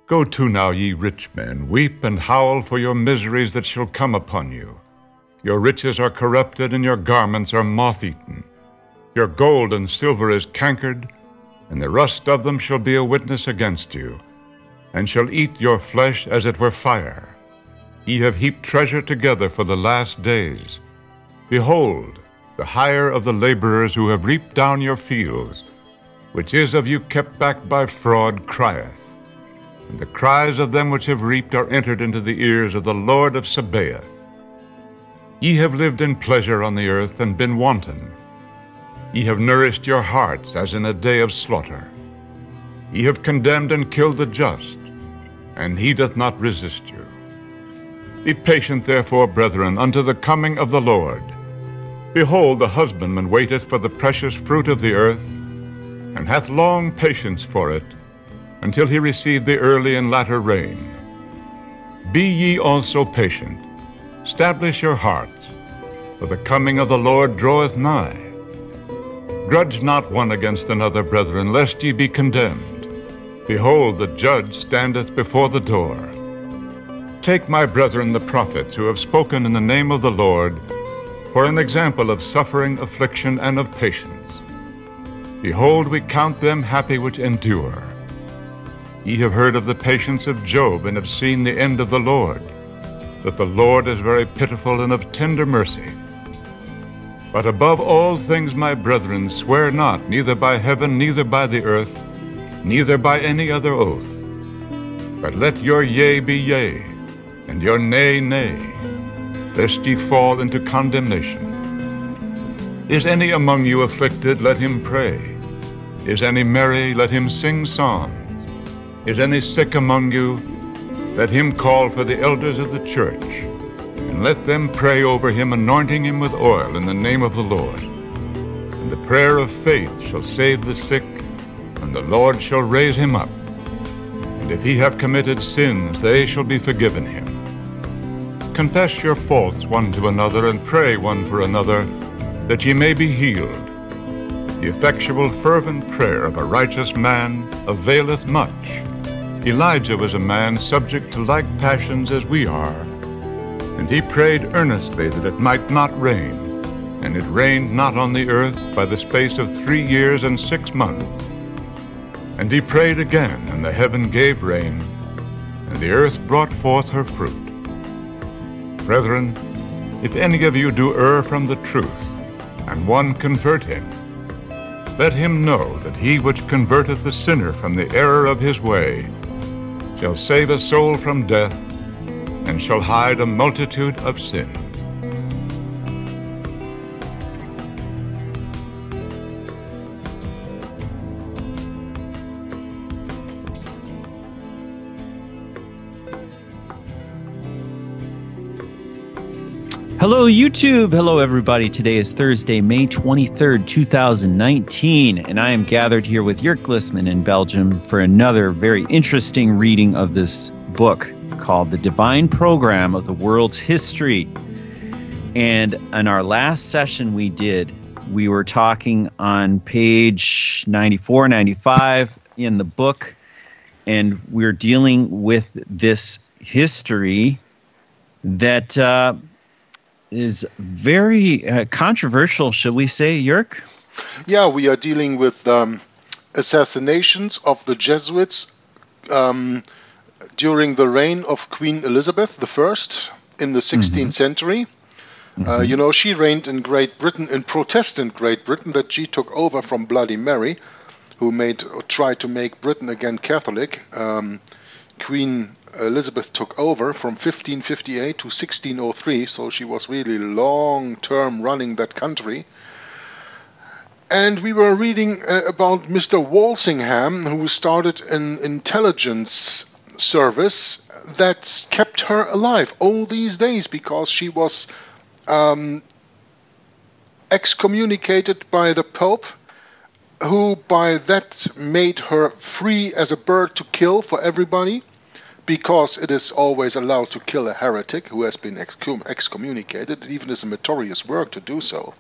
Go to now, ye rich men, weep and howl for your miseries that shall come upon you. Your riches are corrupted, and your garments are moth-eaten. Your gold and silver is cankered, and the rust of them shall be a witness against you, and shall eat your flesh as it were fire. Ye have heaped treasure together for the last days. Behold, the hire of the laborers who have reaped down your fields, which is of you kept back by fraud, crieth. And the cries of them which have reaped are entered into the ears of the Lord of Sabaoth. Ye have lived in pleasure on the earth, and been wanton. Ye have nourished your hearts as in a day of slaughter. Ye have condemned and killed the just, and he doth not resist you. Be patient therefore, brethren, unto the coming of the Lord. Behold, the husbandman waiteth for the precious fruit of the earth, and hath long patience for it, until he receive the early and latter rain. Be ye also patient, establish your hearts, for the coming of the Lord draweth nigh. Grudge not one against another, brethren, lest ye be condemned. Behold, the judge standeth before the door. Take, my brethren, the prophets, who have spoken in the name of the Lord, for an example of suffering, affliction, and of patience. Behold, we count them happy which endure. Ye have heard of the patience of Job, and have seen the end of the Lord, that the Lord is very pitiful and of tender mercy. But above all things, my brethren, swear not, neither by heaven, neither by the earth, neither by any other oath. But let your yea be yea, and your nay, nay, lest ye fall into condemnation. Is any among you afflicted? Let him pray. Is any merry? Let him sing psalms. Is any sick among you? Let him call for the elders of the church, and let them pray over him, anointing him with oil in the name of the Lord. And the prayer of faith shall save the sick, and the Lord shall raise him up. And if he have committed sins, they shall be forgiven him. Confess your faults one to another, and pray one for another, that ye may be healed. The effectual fervent prayer of a righteous man availeth much. Elijah was a man subject to like passions as we are, and he prayed earnestly that it might not rain, and it rained not on the earth by the space of 3 years and 6 months. And he prayed again, and the heaven gave rain, and the earth brought forth her fruit. Brethren, if any of you do err from the truth, and one convert him, let him know that he which converteth the sinner from the error of his way shall save a soul from death, and shall hide a multitude of sins. Hello, YouTube. Hello, everybody. Today is Thursday, May 23rd, 2019, and I am gathered here with Jörg Glissman in Belgium for another very interesting reading of this book called The Divine Program of the World's History. And in our last session we were talking on page 94, 95 in the book, and we're dealing with this history that is very controversial, shall we say, Jörg? Yeah, we are dealing with assassinations of the Jesuits during the reign of Queen Elizabeth I in the 16th century. You know, she reigned in Great Britain, in Protestant Great Britain, that she took over from Bloody Mary, who tried to make Britain again Catholic. Queen Elizabeth took over from 1558 to 1603, so she was really long-term running that country. And we were reading about Mr. Walsingham, who started an intelligence service that kept her alive all these days because she was excommunicated by the Pope, who by that made her free as a bird to kill for everybody, because it is always allowed to kill a heretic who has been excommunicated. It even is a meritorious work to do so.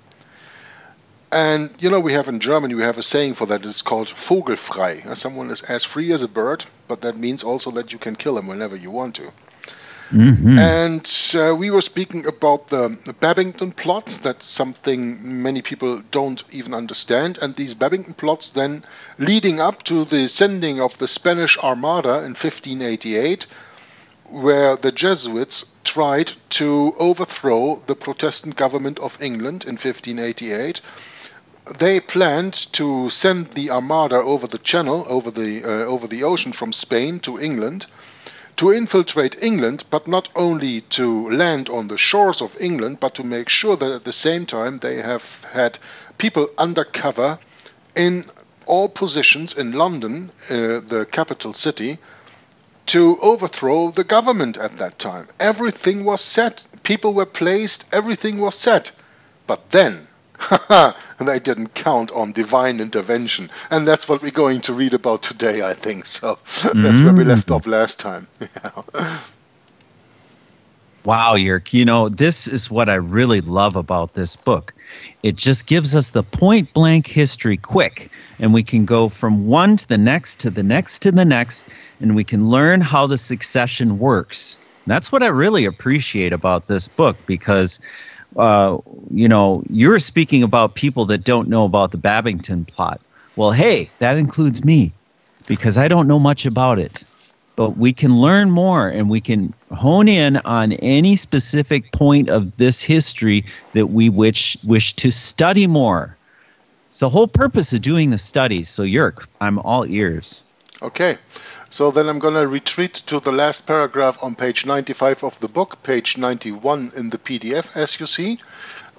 And, you know, we have in Germany, we have a saying for that. It's called vogelfrei. Someone is as free as a bird, but that means also that you can kill him whenever you want to. Mm-hmm. And we were speaking about the Babington plot. That's something many people don't even understand. And these Babington plots then leading up to the sending of the Spanish Armada in 1588, where the Jesuits tried to overthrow the Protestant government of England in 1588. They planned to send the Armada over the Channel, over the ocean from Spain to England, to infiltrate England, but not only to land on the shores of England, but to make sure that at the same time they have had people undercover in all positions in London, the capital city, to overthrow the government at that time. Everything was set. People were placed. Everything was set. But then, they didn't count on divine intervention. And that's what we're going to read about today, I think. So that's where we left off last time. Wow, Jörg, you know, this is what I really love about this book. It just gives us the point-blank history quick, and we can go from one to the next, to the next, to the next, and we can learn how the succession works. That's what I really appreciate about this book, because, you know, you're speaking about people that don't know about the Babington plot. Well, hey, that includes me, because I don't know much about it. But we can learn more, and we can hone in on any specific point of this history that we wish to study more. It's the whole purpose of doing the studies. So, Jörg, I'm all ears. Okay. So then I'm going to retreat to the last paragraph on page 95 of the book, page 91 in the PDF, as you see,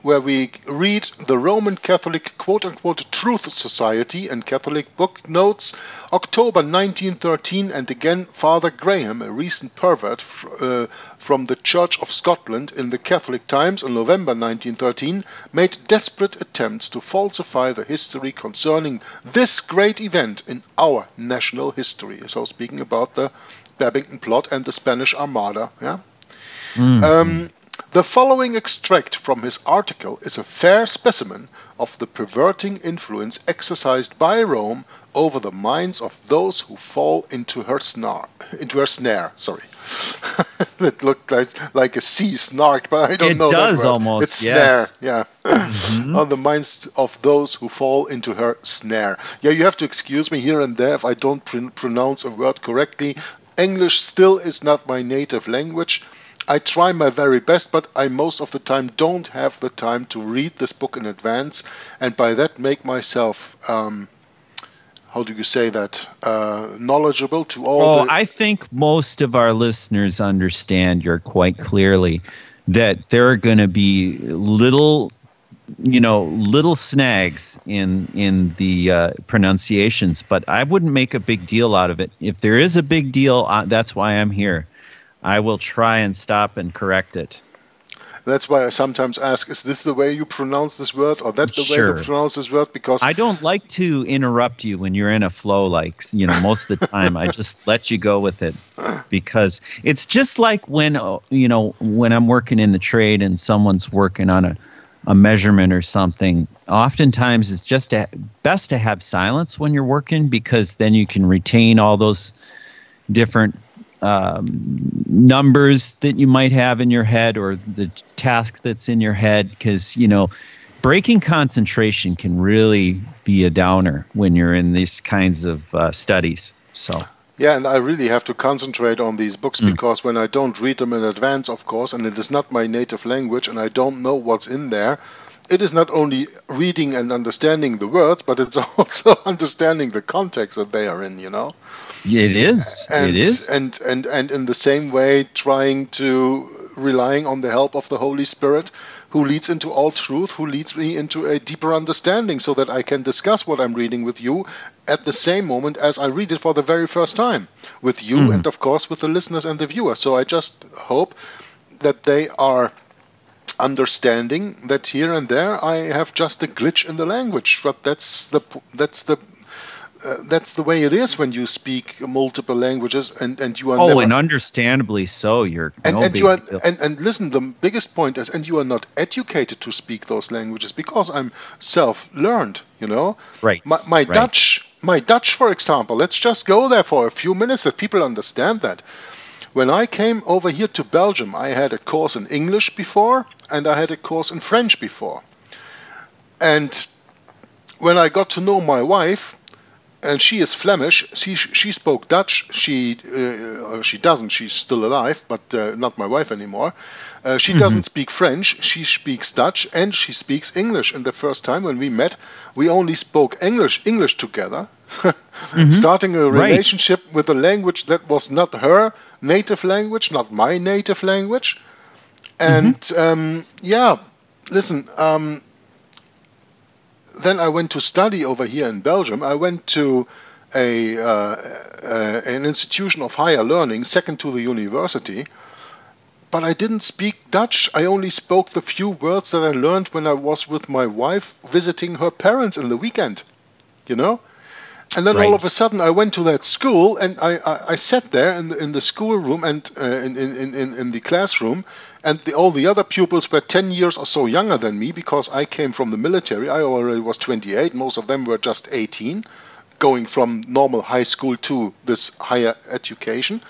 where we read the Roman Catholic quote-unquote Truth Society and Catholic Book Notes, October 1913, and again Father Graham, a recent pervert from the Church of Scotland in the Catholic Times in November 1913, made desperate attempts to falsify the history concerning this great event in our national history. So speaking about the Babington plot and the Spanish Armada. Yeah. The following extract from his article is a fair specimen of the perverting influence exercised by Rome over the minds of those who fall into her snare. Sorry, it looked like a sea snark, but I don't know. It does almost. It's yes. snare. Yeah, on the minds of those who fall into her snare. Yeah, you have to excuse me here and there if I don't pronounce a word correctly. English still is not my native language. I try my very best, but I most of the time don't have the time to read this book in advance, and by that make myself, how do you say that, knowledgeable to all. I think most of our listeners understand, Jörg, quite clearly that there are going to be little snags in the pronunciations, but I wouldn't make a big deal out of it. If there is a big deal, that's why I'm here. I will try and stop and correct it. That's why I sometimes ask, is this the way you pronounce this word, or that the way you pronounce this word? Because I don't like to interrupt you when you're in a flow, most of the time. I just let you go with it, because it's just like when I'm working in the trade and someone's working on a measurement or something. Oftentimes it's just best to have silence when you're working, because then you can retain all those different numbers that you might have in your head, or the task that's in your head, because breaking concentration can really be a downer when you're in these kinds of studies. So yeah, and I really have to concentrate on these books, because when I don't read them in advance, of course, and it is not my native language and I don't know what's in there, it is not only reading and understanding the words, but it's also understanding the context that they are in, It is. And, it is. And in the same way, relying on the help of the Holy Spirit, who leads into all truth, who leads me into a deeper understanding, so that I can discuss what I'm reading with you at the same moment as I read it for the very first time with you, and of course with the listeners and the viewers. So I just hope that they are understanding that here and there I have just a glitch in the language, but that's the that's the way it is when you speak multiple languages, and you are Oh, never, and understandably so. You're and you are, and listen, the biggest point is, and you are not educated to speak those languages, because I'm self-learned, you know. Right. My Dutch, for example, let's just go there for a few minutes that people understand that. When I came over here to Belgium, I had a course in English before, and I had a course in French before. And when I got to know my wife, and she is Flemish, she spoke Dutch. She doesn't. She's still alive, but not my wife anymore. She doesn't speak French. She speaks Dutch, and she speaks English. And the first time when we met, we only spoke English together, starting a relationship with a language that was not her native language, not my native language. And listen. Then I went to study over here in Belgium. I went to an institution of higher learning, second to the university, but I didn't speak Dutch. I only spoke the few words that I learned when I was with my wife visiting her parents in the weekend, you know? And then all of a sudden I went to that school, and I sat there in the schoolroom and in the classroom, and all the other pupils were 10 years or so younger than me, because I came from the military. I already was 28. Most of them were just 18, going from normal high school to this higher education.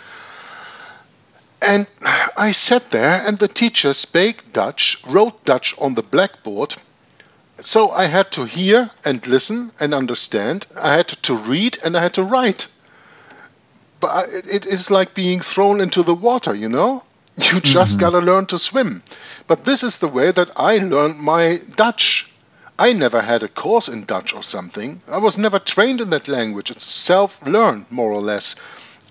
And I sat there, and the teacher spoke Dutch, wrote Dutch on the blackboard. So I had to hear and listen and understand. I had to read and I had to write. But it is like being thrown into the water, you know? You just got to learn to swim. But this is the way that I learned my Dutch. I never had a course in Dutch or something. I was never trained in that language. It's self-learned, more or less.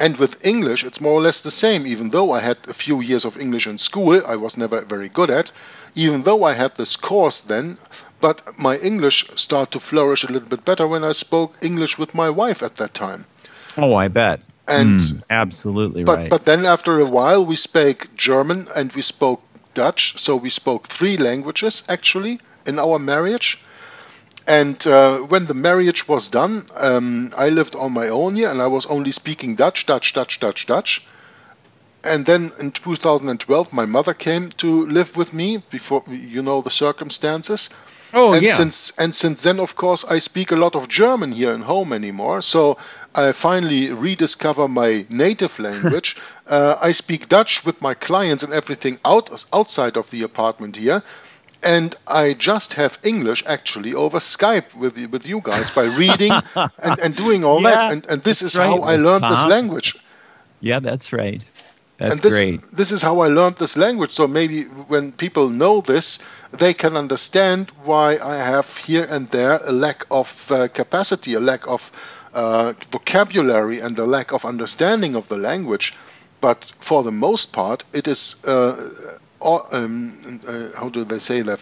And with English, it's more or less the same. Even though I had a few years of English in school, I was never very good at. Even though I had this course then, but my English started to flourish a little bit better when I spoke English with my wife at that time. Oh, I bet. And absolutely right. But then after a while, we spoke German and we spoke Dutch. So we spoke 3 languages, actually, in our marriage. And when the marriage was done, I lived on my own here, and I was only speaking Dutch. And then in 2012, my mother came to live with me, before, you know, the circumstances. Oh, and yeah. Since then, of course, I speak a lot of German here in home anymore. So I finally rediscover my native language. I speak Dutch with my clients and everything outside of the apartment here. And I just have English actually over Skype with you guys by reading and doing all that. And this is how I learned this language. Yeah, that's right. That's great. This is how I learned this language. So maybe when people know this, they can understand why I have here and there a lack of capacity, a lack of vocabulary, and a lack of understanding of the language. But for the most part, it is, how do they say that?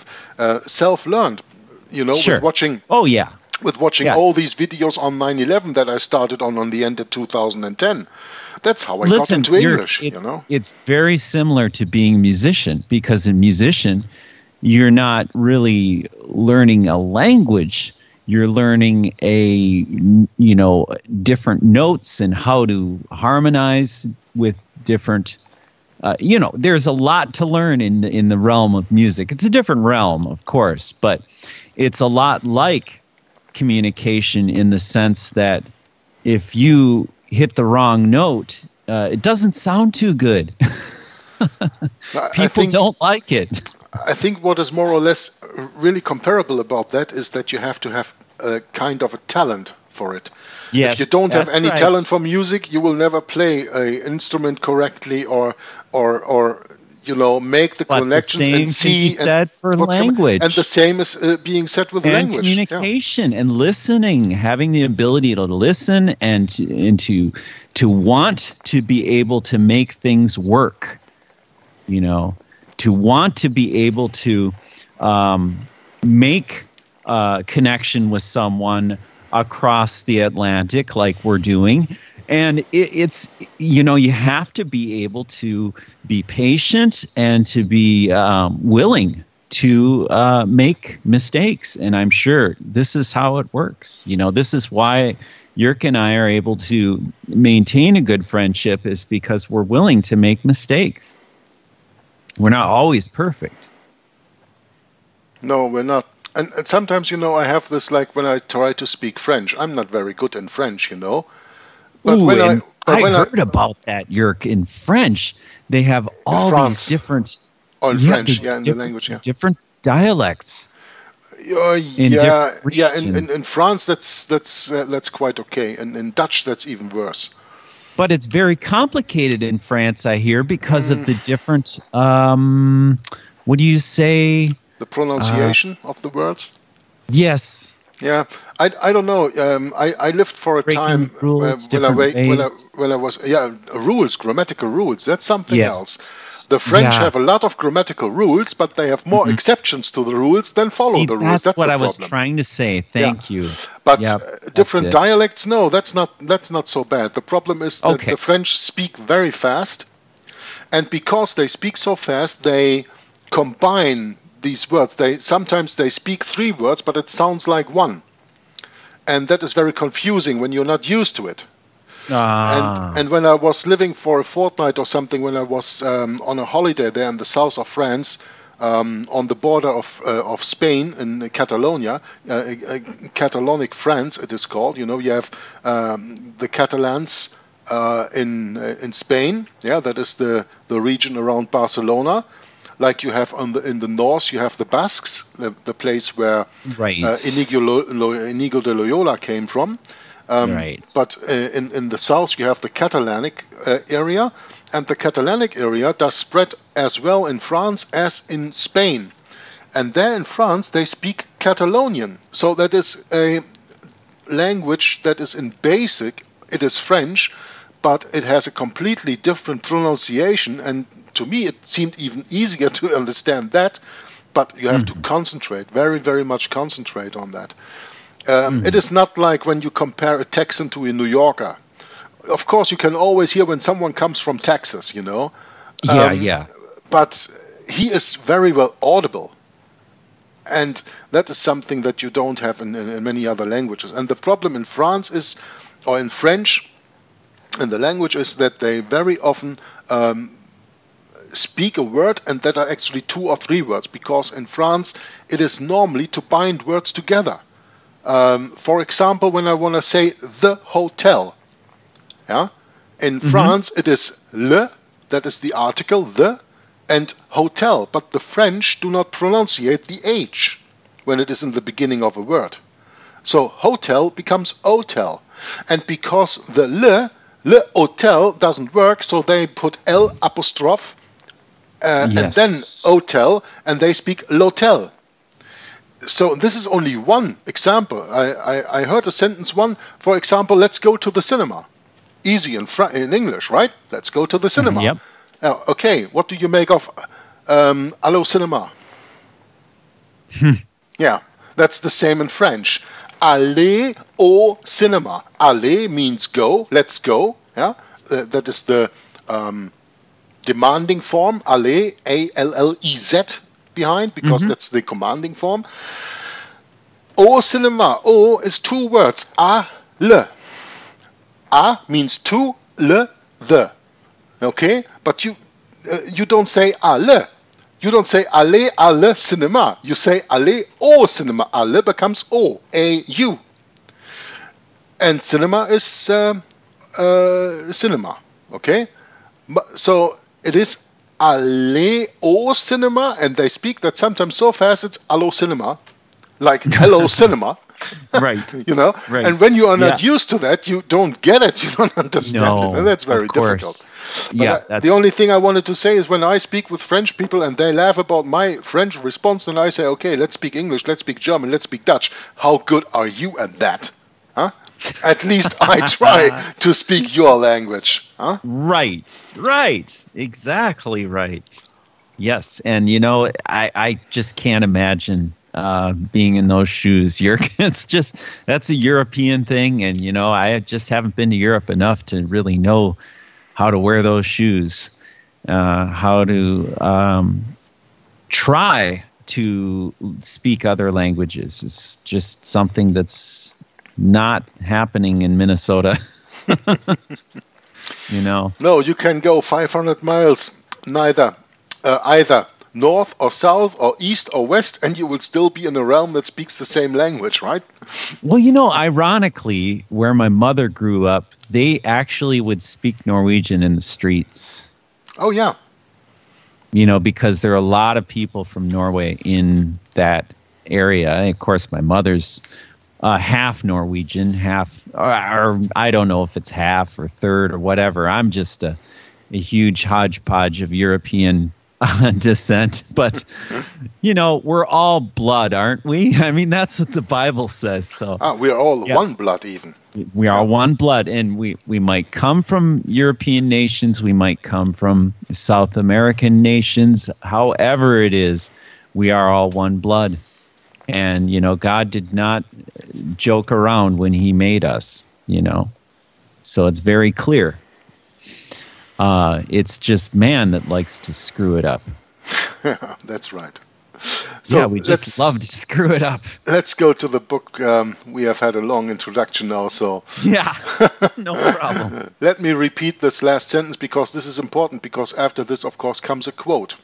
Self-learned, you know, with watching. Oh, yeah. With watching all these videos on 9/11 that I started on the end of 2010. That's how I got into English, you know? It's very similar to being a musician, because a musician, you're not really learning a language. You're learning different notes and how to harmonize with different, there's a lot to learn in the realm of music. It's a different realm, of course, but it's a lot like communication in the sense that if you hit the wrong note, it doesn't sound too good. People don't like it. I think what is more or less really comparable about that is that you have to have a kind of a talent for it. Yes, if you don't have any talent for music, you will never play an instrument correctly or make the connections and see. The same can be said for language. And the same is being said with language. Communication and listening, having the ability to listen and to want to be able to make things work, to want to be able to make a connection with someone across the Atlantic like we're doing. And it's you have to be able to be patient and to be willing to make mistakes. And I'm sure this is how it works. This is why Jörg and I are able to maintain a good friendship is because we're willing to make mistakes. We're not always perfect. No, we're not. And sometimes, you know, I have this, like when I try to speak French. I'm not very good in French, you know. But Ooh, when I heard about that, Jörg. In French, they have all these different... in French, in the language, different dialects. In France, that's quite okay. And in Dutch, that's even worse. But it's very complicated in France, I hear, because of the different, what do you say? The pronunciation of the words? Yes. Yeah, I don't know. I lived for a time when I was rules, grammatical rules. That's something else. The French have a lot of grammatical rules, but they have more exceptions to the rules than follow the rules. That's what I was trying to say. Thank you. But different dialects, no, that's not so bad. The problem is that the French speak very fast, and because they speak so fast, they combine these words. Sometimes they speak 3 words, but it sounds like one, and that is very confusing when you're not used to it. And when I was living for a fortnight or something, when I was on a holiday there in the south of France, on the border of Spain in Catalonia, Catalonic France it is called. You know, you have the Catalans in Spain. Yeah, that is the region around Barcelona. Like you have in the north, you have the Basques, the place where Inigo de Loyola came from. But in the south, you have the Catalanic area, and the Catalanic area does spread as well in France as in Spain. And there in France, they speak Catalonian. So that is a language that is in basic, it is French, but it has a completely different pronunciation, and to me it seemed even easier to understand that, but you have to concentrate, very, very much concentrate on that. It is not like when you compare a Texan to a New Yorker. Of course, you can always hear when someone comes from Texas, you know. But he is very well audible. And that is something that you don't have in many other languages. And the problem in France is, or in French, and the language is that they very often speak a word and that are actually 2 or 3 words, because in France it is normally to bind words together. For example, when I want to say the hotel, in France it is le, that is the article, the, and hotel, but the French do not pronunciate the H when it is in the beginning of a word. So hotel becomes hotel, and because the le hotel doesn't work, so they put L apostrophe and then hotel, and they speak l'hotel. So this is only one example. I heard a sentence one, for example, let's go to the cinema. Easy in English, right? Let's go to the cinema. Yep. Okay, what do you make of allo cinema? Yeah, that's the same in French. Aller au cinéma. Aller means go, let's go. Yeah, that is the demanding form. Aller, A-L-L-E-Z behind, because that's the commanding form. Au cinéma. Au is 2 words. A, le. A means to, le, the. Okay, but you don't say aller. You don't say aller à le cinéma. You say aller au cinéma. Aller becomes o, A-U. And cinema is cinema. Okay? So it is aller au cinéma, and they speak that sometimes so fast it's allo cinema, like hello cinema. Right. You know? Right. And when you are not used to that, you don't get it, you don't understand it. And that's very difficult. But the only thing I wanted to say is when I speak with French people and they laugh about my French response, and I say, okay, let's speak English, let's speak German, let's speak Dutch. How good are you at that? Huh? At least I try to speak your language. Huh? Right. Exactly right. Yes. And, you know, I just can't imagine being in those shoes. It's just, that's a European thing. And, you know, I just haven't been to Europe enough to really know how to wear those shoes, how to try to speak other languages. It's just something that's not happening in Minnesota. No, you can go 500 miles either north or south or east or west, and you will still be in a realm that speaks the same language, right? Well, ironically, where my mother grew up, they actually would speak Norwegian in the streets. Oh, yeah. Because there are a lot of people from Norway in that area. And of course, my mother's half Norwegian, half, or I don't know if it's half or third or whatever. I'm just a huge hodgepodge of European descent. But, we're all blood, aren't we? I mean, that's what the Bible says. So we're all one blood even. We are one blood, and we might come from European nations. We might come from South American nations. However it is, we are all one blood. And, God did not joke around when he made us, So it's very clear. It's just man that likes to screw it up. That's right. So we just love to screw it up. Let's go to the book. We have had a long introduction now, so... Yeah, no problem. Let me repeat this last sentence because this is important, because after this, of course, comes a quote.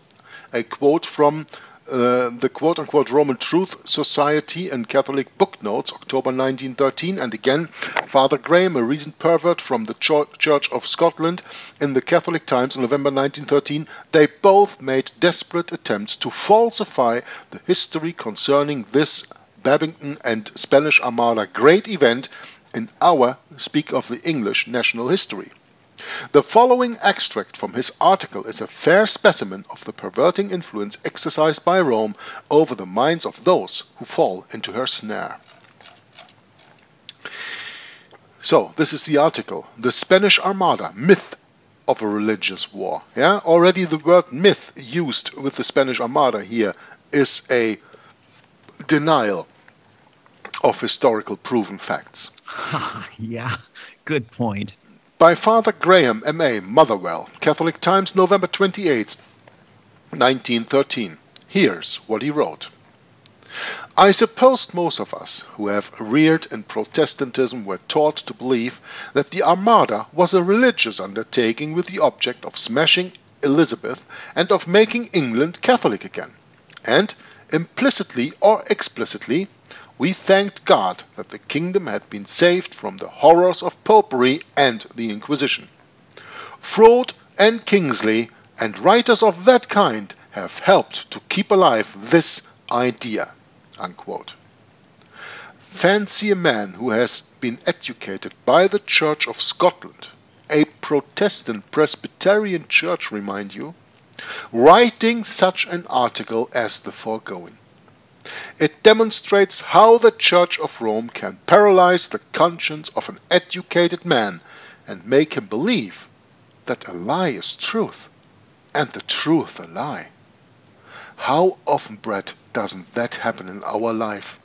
A quote from the quote-unquote Roman Truth Society and Catholic Book Notes, October 1913, and again, Father Graham, a recent pervert from the Church of Scotland, in the Catholic Times in November 1913, they both made desperate attempts to falsify the history concerning this Babington and Spanish Armada great event in our, speak of the English, national history. The following extract from his article is a fair specimen of the perverting influence exercised by Rome over the minds of those who fall into her snare. So, this is the article. The Spanish Armada, myth of a religious war. Yeah, already the word myth used with the Spanish Armada here is a denial of historical proven facts. Yeah, good point. By Father Graham, M.A., Motherwell, Catholic Times, November 28, 1913. Here's what he wrote. I suppose most of us who have reared in Protestantism were taught to believe that the Armada was a religious undertaking with the object of smashing Elizabeth and of making England Catholic again. And, implicitly or explicitly, we thanked God that the kingdom had been saved from the horrors of popery and the Inquisition. Froude and Kingsley and writers of that kind have helped to keep alive this idea. Unquote. Fancy a man who has been educated by the Church of Scotland, a Protestant Presbyterian church, remind you, writing such an article as the foregoing. It demonstrates how the Church of Rome can paralyze the conscience of an educated man and make him believe that a lie is truth and the truth a lie. How often, Bret, doesn't that happen in our life?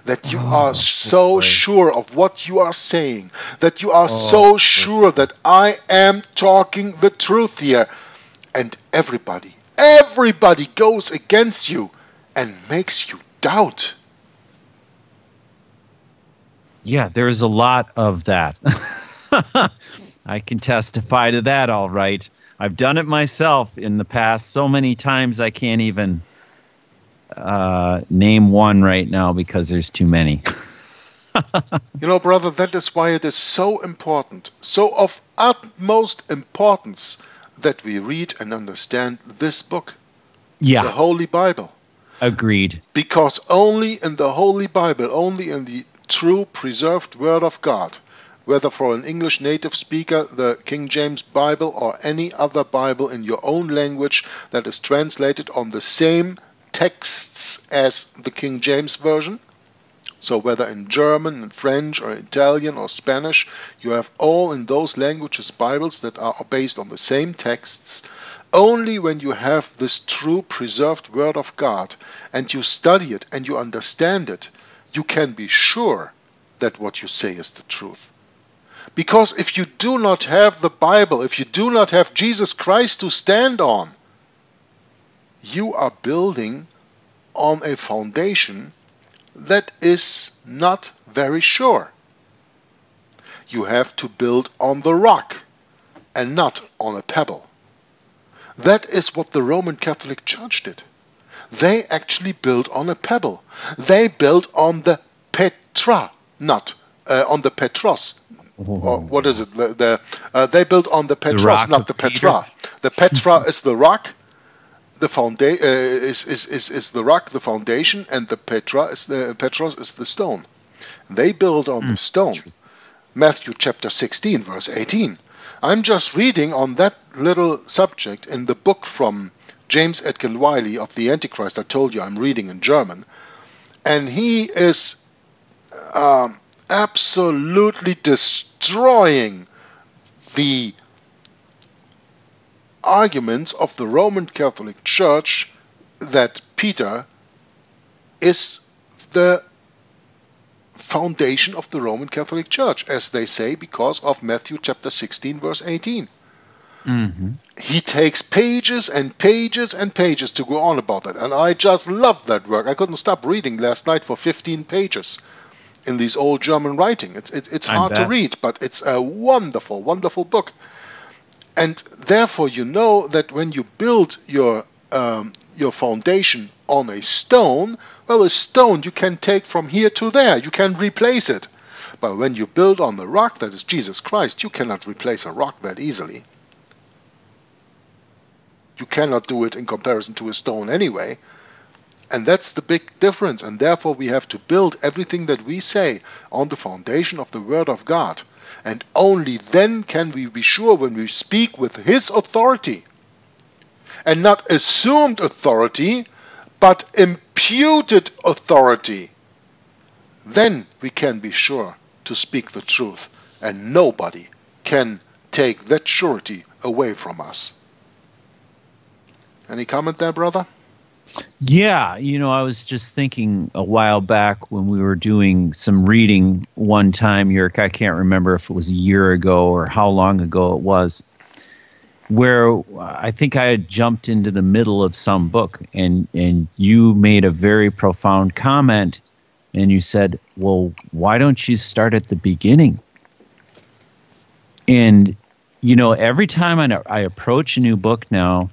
That you are so sure of what you are saying, that you are so sure that I am talking the truth here, and everybody goes against you and makes you doubt. Yeah, there's a lot of that. I can testify to that, all right. I've done it myself in the past so many times I can't even name one right now because there's too many. You know, brother, that is why it is so important, so of utmost importance, that we read and understand this book, the Holy Bible. Agreed. Because only in the Holy Bible, only in the true preserved Word of God, whether for an English native speaker, the King James Bible, or any other Bible in your own language that is translated on the same texts as the King James Version, so whether in German, in French, or Italian, or Spanish, you have all in those languages Bibles that are based on the same texts. Only when you have this true preserved Word of God and you study it and you understand it, you can be sure that what you say is the truth. Because if you do not have the Bible, if you do not have Jesus Christ to stand on, you are building on a foundation that is not very sure. you have to build on the rock and not on a pebble. That is what the Roman Catholic Church did. They actually built on a pebble. They built on the Petra, not on the Petros. Or what is it? They built on the Petros, not the Petra. The Petra is the rock. The is the rock, the foundation, and the Petros is the stone. They build on the stone. Matthew chapter 16, verse 18. I'm just reading on that little subject in the book from James Edgar Wiley of the Antichrist. I told you I'm reading in German. And he is absolutely destroying the arguments of the Roman Catholic Church that Peter is the foundation of the Roman Catholic Church, as they say, because of Matthew chapter 16, verse 18. Mm-hmm. He takes pages and pages and pages to go on about that, and I just love that work. I couldn't stop reading last night for 15 pages in these old German writing. It's hard to read, but it's a wonderful, wonderful book. And therefore, you know that when you build your foundation on a stone, well, a stone you can take from here to there. You can replace it. But when you build on the rock, that is Jesus Christ, you cannot replace a rock that easily. You cannot do it in comparison to a stone anyway. And that's the big difference. And therefore, we have to build everything that we say on the foundation of the Word of God. And only then can we be sure when we speak with His authority, and not assumed authority, but imputed authority, then we can be sure to speak the truth, and nobody can take that surety away from us. Any comment there, brother? Yeah, I was just thinking a while back when we were doing some reading one time, Jörg, I can't remember if it was a year ago or how long ago it was, where I think I had jumped into the middle of some book, and you made a very profound comment, and you said, well, why don't you start at the beginning? And, every time I approach a new book now,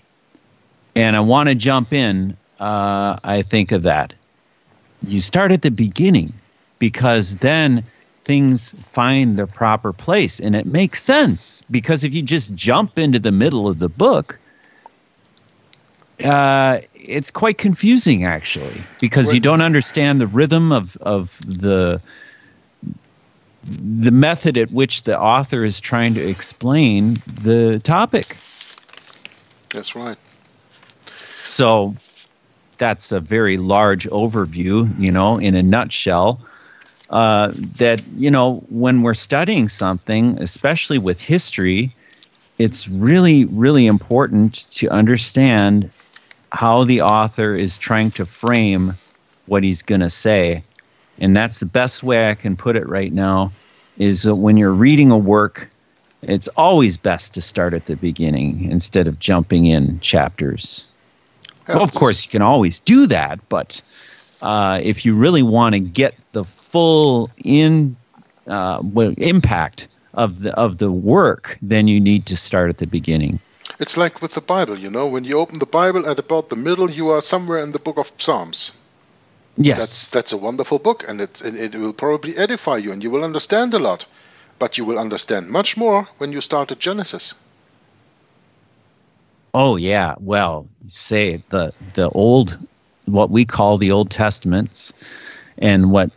and I want to jump in, I think of that. You start at the beginning, because then things find their proper place, and it makes sense. Because if you just jump into the middle of the book, it's quite confusing, actually, because you don't understand the rhythm of the method at which the author is trying to explain the topic. That's right. So that's a very large overview, in a nutshell, that, when we're studying something, especially with history, it's really, really important to understand how the author is trying to frame what he's going to say. And that's the best way I can put it right now, is that when you're reading a work, it's always best to start at the beginning instead of jumping in chapters. Well, of course, you can always do that, but if you really want to get the full impact of the work, then you need to start at the beginning. It's like with the Bible, when you open the Bible at about the middle, you are somewhere in the book of Psalms. Yes. That's a wonderful book, and it will probably edify you, and you will understand a lot. But you will understand much more when you start at Genesis. Oh, yeah. Well, say the old, what we call the Old Testaments, and what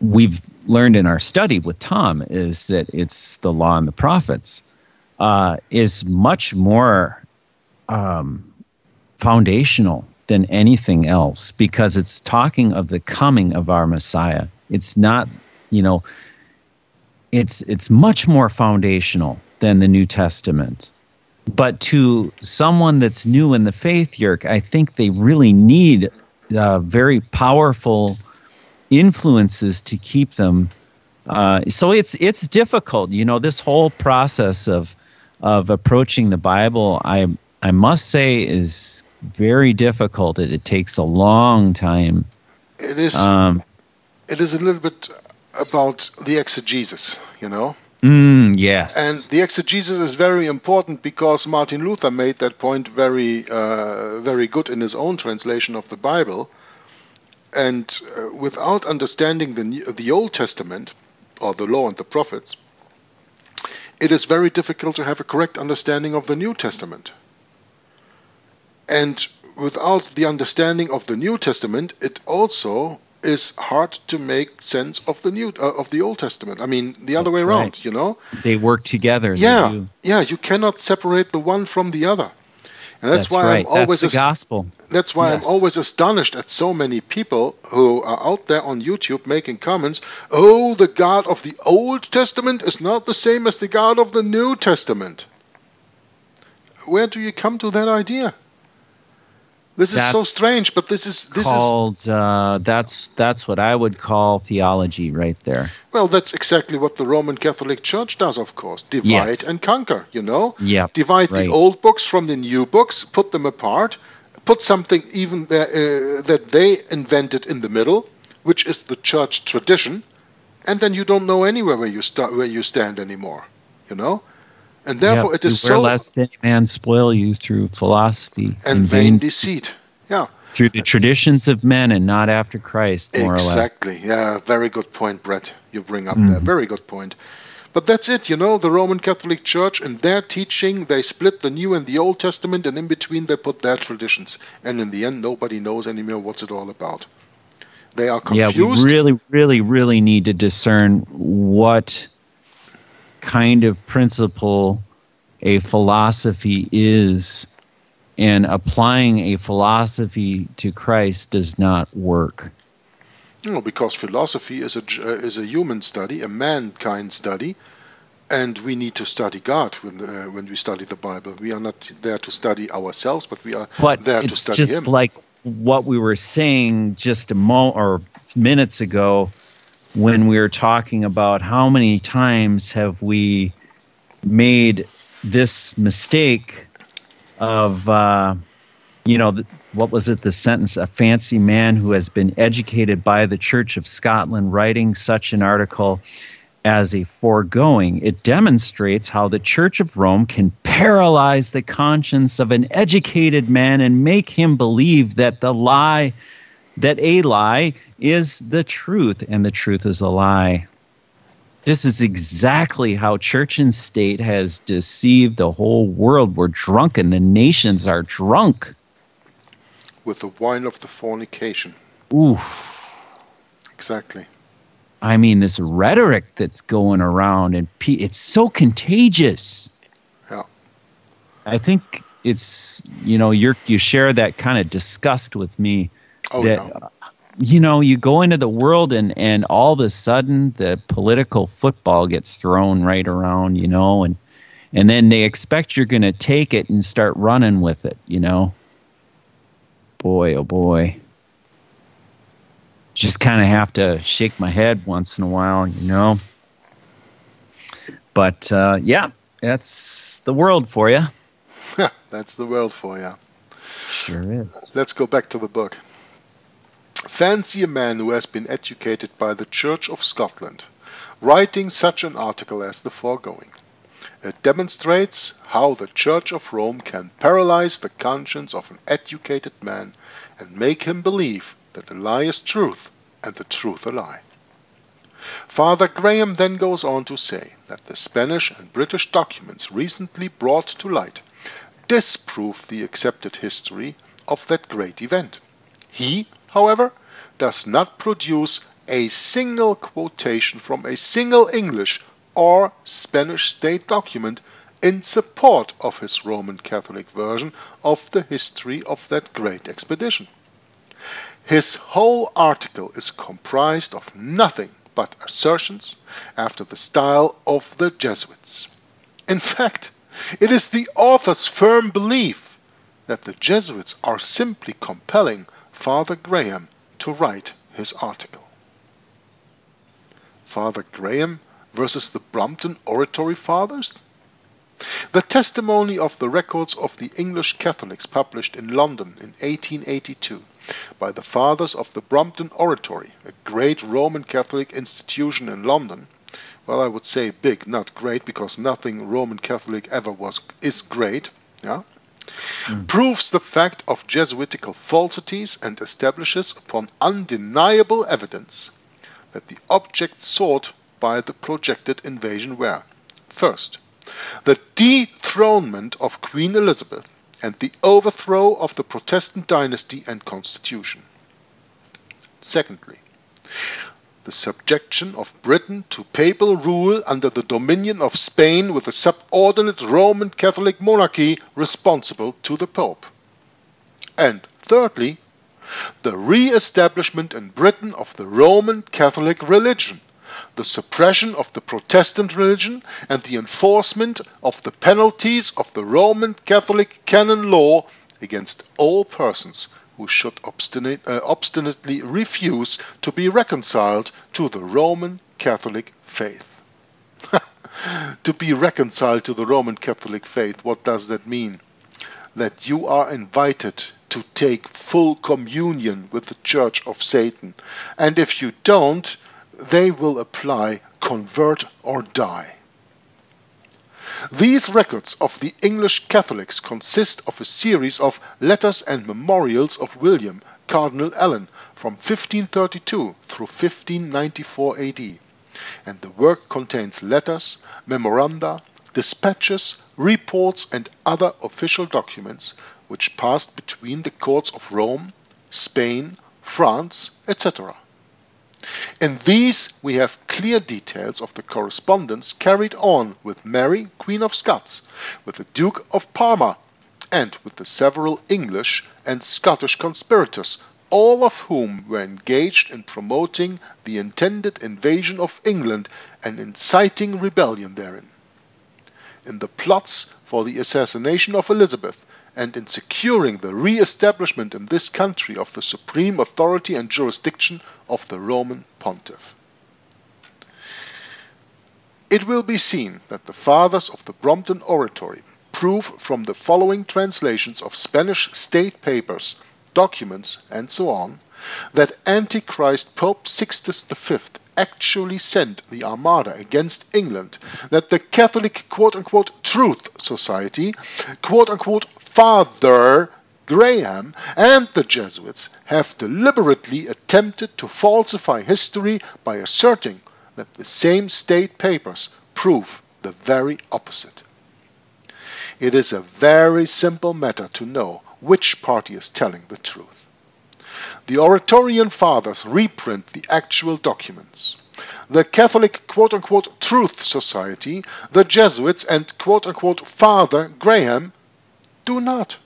we've learned in our study with Tom is that it's the Law and the Prophets, is much more foundational than anything else, because it's talking of the coming of our Messiah. It's not, it's much more foundational than the New Testament. But to someone that's new in the faith, Jörg, I think they really need very powerful influences to keep them. So it's difficult, this whole process of approaching the Bible, I must say, is very difficult. It takes a long time. It is. It is a little bit about the exegesis, Yes. And the exegesis is very important because Martin Luther made that point very good in his own translation of the Bible. And without understanding the Old Testament, or the Law and the Prophets, it is very difficult to have a correct understanding of the New Testament. And without the understanding of the New Testament, it also is hard to make sense of the Old Testament. I mean, the other way around, They work together. Yeah, you cannot separate the one from the other. And that's why right. I'm always that's the gospel. That's why I'm always astonished at so many people who are out there on YouTube making comments. Oh, the God of the Old Testament is not the same as the God of the New Testament. Where do you come to that idea? This is so strange, but this is called. That's what I would call theology, right there. Well, that's exactly what the Roman Catholic Church does, of course. Divide and conquer. Yeah. Divide the old books from the new books, put them apart, put something even that they invented in the middle, which is the church tradition, and then you don't know anywhere where you stand anymore. And therefore it is so... lest any man spoil you through philosophy and vain deceit. Yeah. Through the traditions of men and not after Christ, more or less. Exactly. Yeah, very good point, Bret. You bring up there. Very good point. But that's it, the Roman Catholic Church, in their teaching, they split the New and the Old Testament, and in between they put their traditions. And in the end, nobody knows anymore what's it all about. They are confused. Yeah, we really, really, really need to discern what kind of principle a philosophy is, and applying a philosophy to Christ does not work. No, because philosophy is a human study, a mankind study, and we need to study God when we study the Bible. We are not there to study ourselves, but we are there to study Him. It's just like what we were saying just minutes ago, when we were talking about how many times have we made this mistake of, what was it, the sentence, a fancy man who has been educated by the Church of Scotland writing such an article as a foregoing. It demonstrates how the Church of Rome can paralyze the conscience of an educated man and make him believe that a lie is the truth, and the truth is a lie. This is exactly how church and state has deceived the whole world. We're drunken. The nations are drunk. With the wine of the fornication. Oof. Exactly. I mean, this rhetoric that's going around, and it's so contagious. Yeah. I think it's, you share that kind of disgust with me. You go into the world and all of a sudden the political football gets thrown right around, and then they expect you're going to take it and start running with it, Boy, oh boy. Just kind of have to shake my head once in a while, But, that's the world for you. That's the world for you. Sure is. Let's go back to the book. Fancy a man who has been educated by the Church of Scotland, writing such an article as the foregoing. It demonstrates how the Church of Rome can paralyze the conscience of an educated man and make him believe that a lie is truth and the truth a lie. Father Graham then goes on to say that the Spanish and British documents recently brought to light disprove the accepted history of that great event. He, however, does not produce a single quotation from a single English or Spanish state document in support of his Roman Catholic version of the history of that great expedition. His whole article is comprised of nothing but assertions after the style of the Jesuits. In fact, it is the author's firm belief that the Jesuits are simply compelling Father Graham to write his article. Father Graham versus the Brompton Oratory Fathers? The testimony of the records of the English Catholics published in London in 1882 by the fathers of the Brompton Oratory, a great Roman Catholic institution in London. Well, I would say big, not great, because nothing Roman Catholic ever is great. Yeah? Proves the fact of Jesuitical falsities and establishes upon undeniable evidence that the objects sought by the projected invasion were, first, the dethronement of Queen Elizabeth and the overthrow of the Protestant dynasty and constitution. Secondly, the subjection of Britain to papal rule under the dominion of Spain with a subordinate Roman Catholic monarchy responsible to the Pope. And thirdly, the re-establishment in Britain of the Roman Catholic religion, the suppression of the Protestant religion, and the enforcement of the penalties of the Roman Catholic canon law against all persons who should obstinately refuse to be reconciled to the Roman Catholic faith. To be reconciled to the Roman Catholic faith, what does that mean? That you are invited to take full communion with the Church of Satan, and if you don't, they will apply convert or die. These records of the English Catholics consist of a series of letters and memorials of William, Cardinal Allen, from 1532 through 1594 AD, and the work contains letters, memoranda, dispatches, reports and other official documents which passed between the courts of Rome, Spain, France, etc. In these we have clear details of the correspondence carried on with Mary, Queen of Scots, with the Duke of Parma, and with the several English and Scottish conspirators, all of whom were engaged in promoting the intended invasion of England and inciting rebellion therein. In the plots for the assassination of Elizabeth, and in securing the re-establishment in this country of the supreme authority and jurisdiction of the Roman Pontiff. It will be seen that the fathers of the Brompton Oratory prove from the following translations of Spanish state papers, documents, and so on, that Antichrist Pope Sixtus V actually sent the Armada against England, that the Catholic quote-unquote Truth Society, quote-unquote Father Graham, and the Jesuits have deliberately attempted to falsify history by asserting that the same state papers prove the very opposite. It is a very simple matter to know which party is telling the truth. The Oratorian Fathers reprint the actual documents. The Catholic quote-unquote Truth Society, the Jesuits, and quote-unquote Father Graham do not.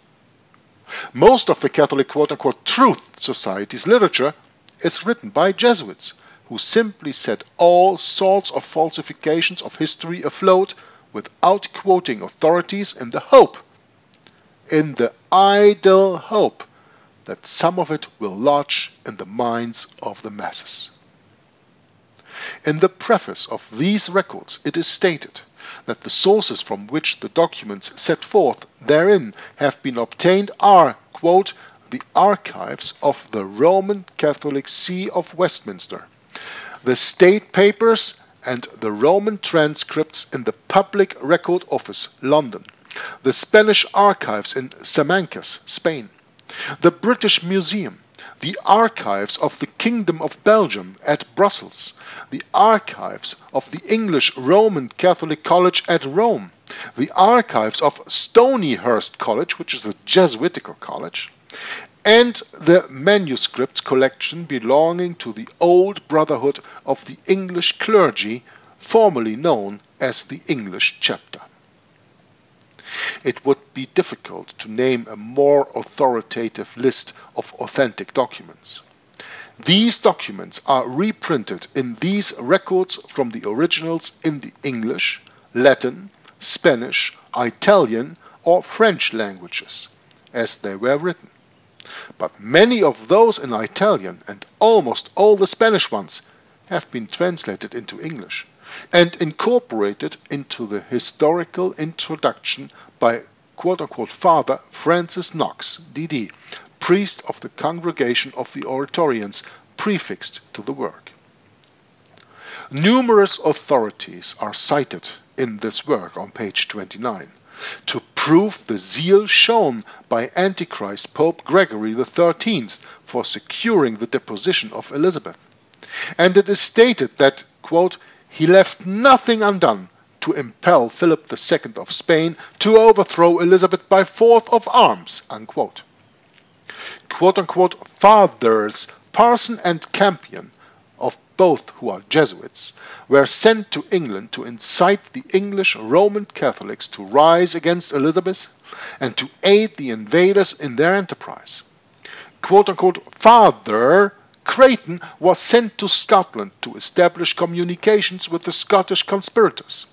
Most of the Catholic quote-unquote Truth Society's literature is written by Jesuits, who simply set all sorts of falsifications of history afloat without quoting authorities in the idle hope, that some of it will lodge in the minds of the masses. In the preface of these records it is stated that the sources from which the documents set forth therein have been obtained are, quote, the archives of the Roman Catholic See of Westminster, the state papers and the Roman transcripts in the Public Record Office, London, the Spanish archives in Simancas, Spain, the British Museum, the archives of the Kingdom of Belgium at Brussels, the archives of the English Roman Catholic College at Rome, the archives of Stonyhurst College, which is a Jesuitical college, and the manuscript collection belonging to the Old Brotherhood of the English Clergy, formerly known as the English Chapter. It would be difficult to name a more authoritative list of authentic documents. These documents are reprinted in these records from the originals in the English, Latin, Spanish, Italian, or French languages, as they were written. But many of those in Italian and almost all the Spanish ones have been translated into English and incorporated into the historical introduction by quote-unquote Father Francis Knox, D.D., priest of the Congregation of the Oratorians, prefixed to the work. Numerous authorities are cited in this work on page 29 to prove the zeal shown by Antichrist Pope Gregory XIII for securing the deposition of Elizabeth. And it is stated that, quote, he left nothing undone to impel Philip II of Spain to overthrow Elizabeth by force of arms, unquote. Quote-unquote fathers Parson and Campion, of both who are Jesuits, were sent to England to incite the English Roman Catholics to rise against Elizabeth and to aid the invaders in their enterprise. Quote-unquote Father Creighton was sent to Scotland to establish communications with the Scottish conspirators.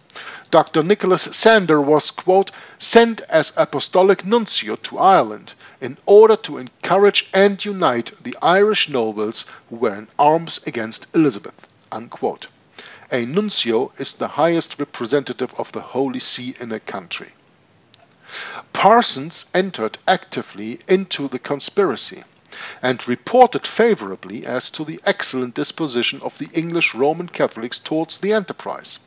Dr. Nicholas Sander was, quote, sent as apostolic nuncio to Ireland in order to encourage and unite the Irish nobles who were in arms against Elizabeth, unquote. A nuncio is the highest representative of the Holy See in a country. Parsons entered actively into the conspiracy and reported favorably as to the excellent disposition of the English Roman Catholics towards the enterprise.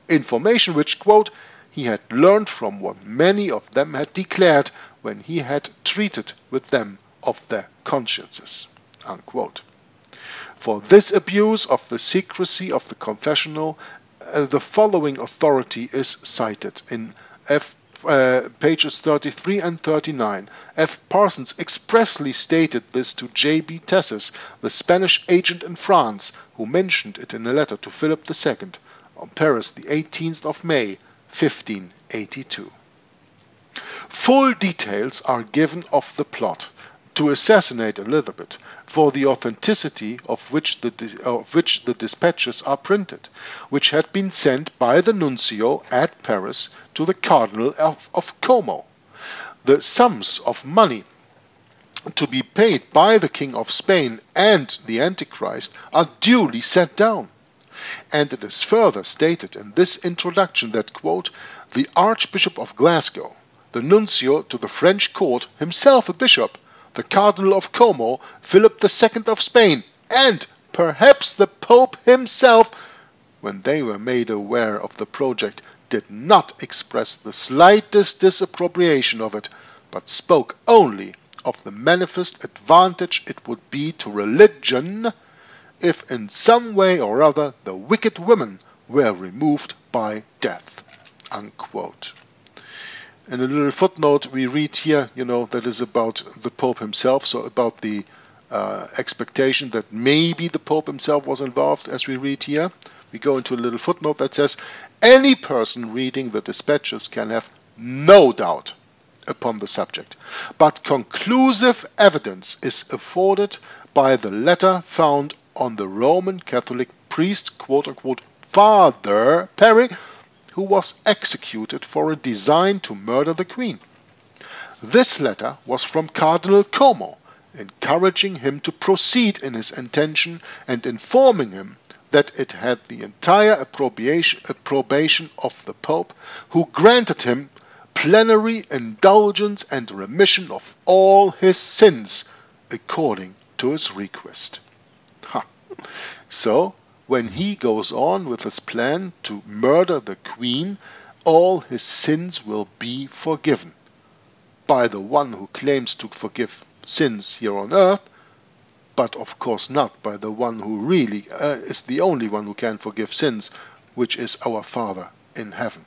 Information which, quote, he had learned from what many of them had declared when he had treated with them of their consciences, unquote. For this abuse of the secrecy of the confessional, the following authority is cited in pages 33 and 39. F. Parsons expressly stated this to J.B. Tessis, the Spanish agent in France, who mentioned it in a letter to Philip II on Paris the 18th of May, 1582. Full details are given of the plot to assassinate Elizabeth, for the authenticity of which the dispatches are printed, which had been sent by the nuncio at Paris to the Cardinal of Como. The sums of money to be paid by the King of Spain and the Antichrist are duly set down. And it is further stated in this introduction that, quote, the Archbishop of Glasgow, the nuncio to the French court, himself a bishop, the Cardinal of Como, Philip II of Spain, and perhaps the Pope himself, when they were made aware of the project, did not express the slightest disapprobation of it, but spoke only of the manifest advantage it would be to religion if in some way or other the wicked women were removed by death, unquote. In a little footnote we read here, that is about the Pope himself, so about the expectation that maybe the Pope himself was involved, as we read here. We go into a little footnote that says, any person reading the dispatches can have no doubt upon the subject, but conclusive evidence is afforded by the letter found on the Roman Catholic priest, quote-unquote, Father Perry, who was executed for a design to murder the Queen. This letter was from Cardinal Como, encouraging him to proceed in his intention and informing him that it had the entire approbation of the Pope, who granted him plenary indulgence and remission of all his sins, according to his request. So, when he goes on with his plan to murder the Queen, all his sins will be forgiven by the one who claims to forgive sins here on earth, but of course not by the one who really is the only one who can forgive sins, which is our Father in heaven.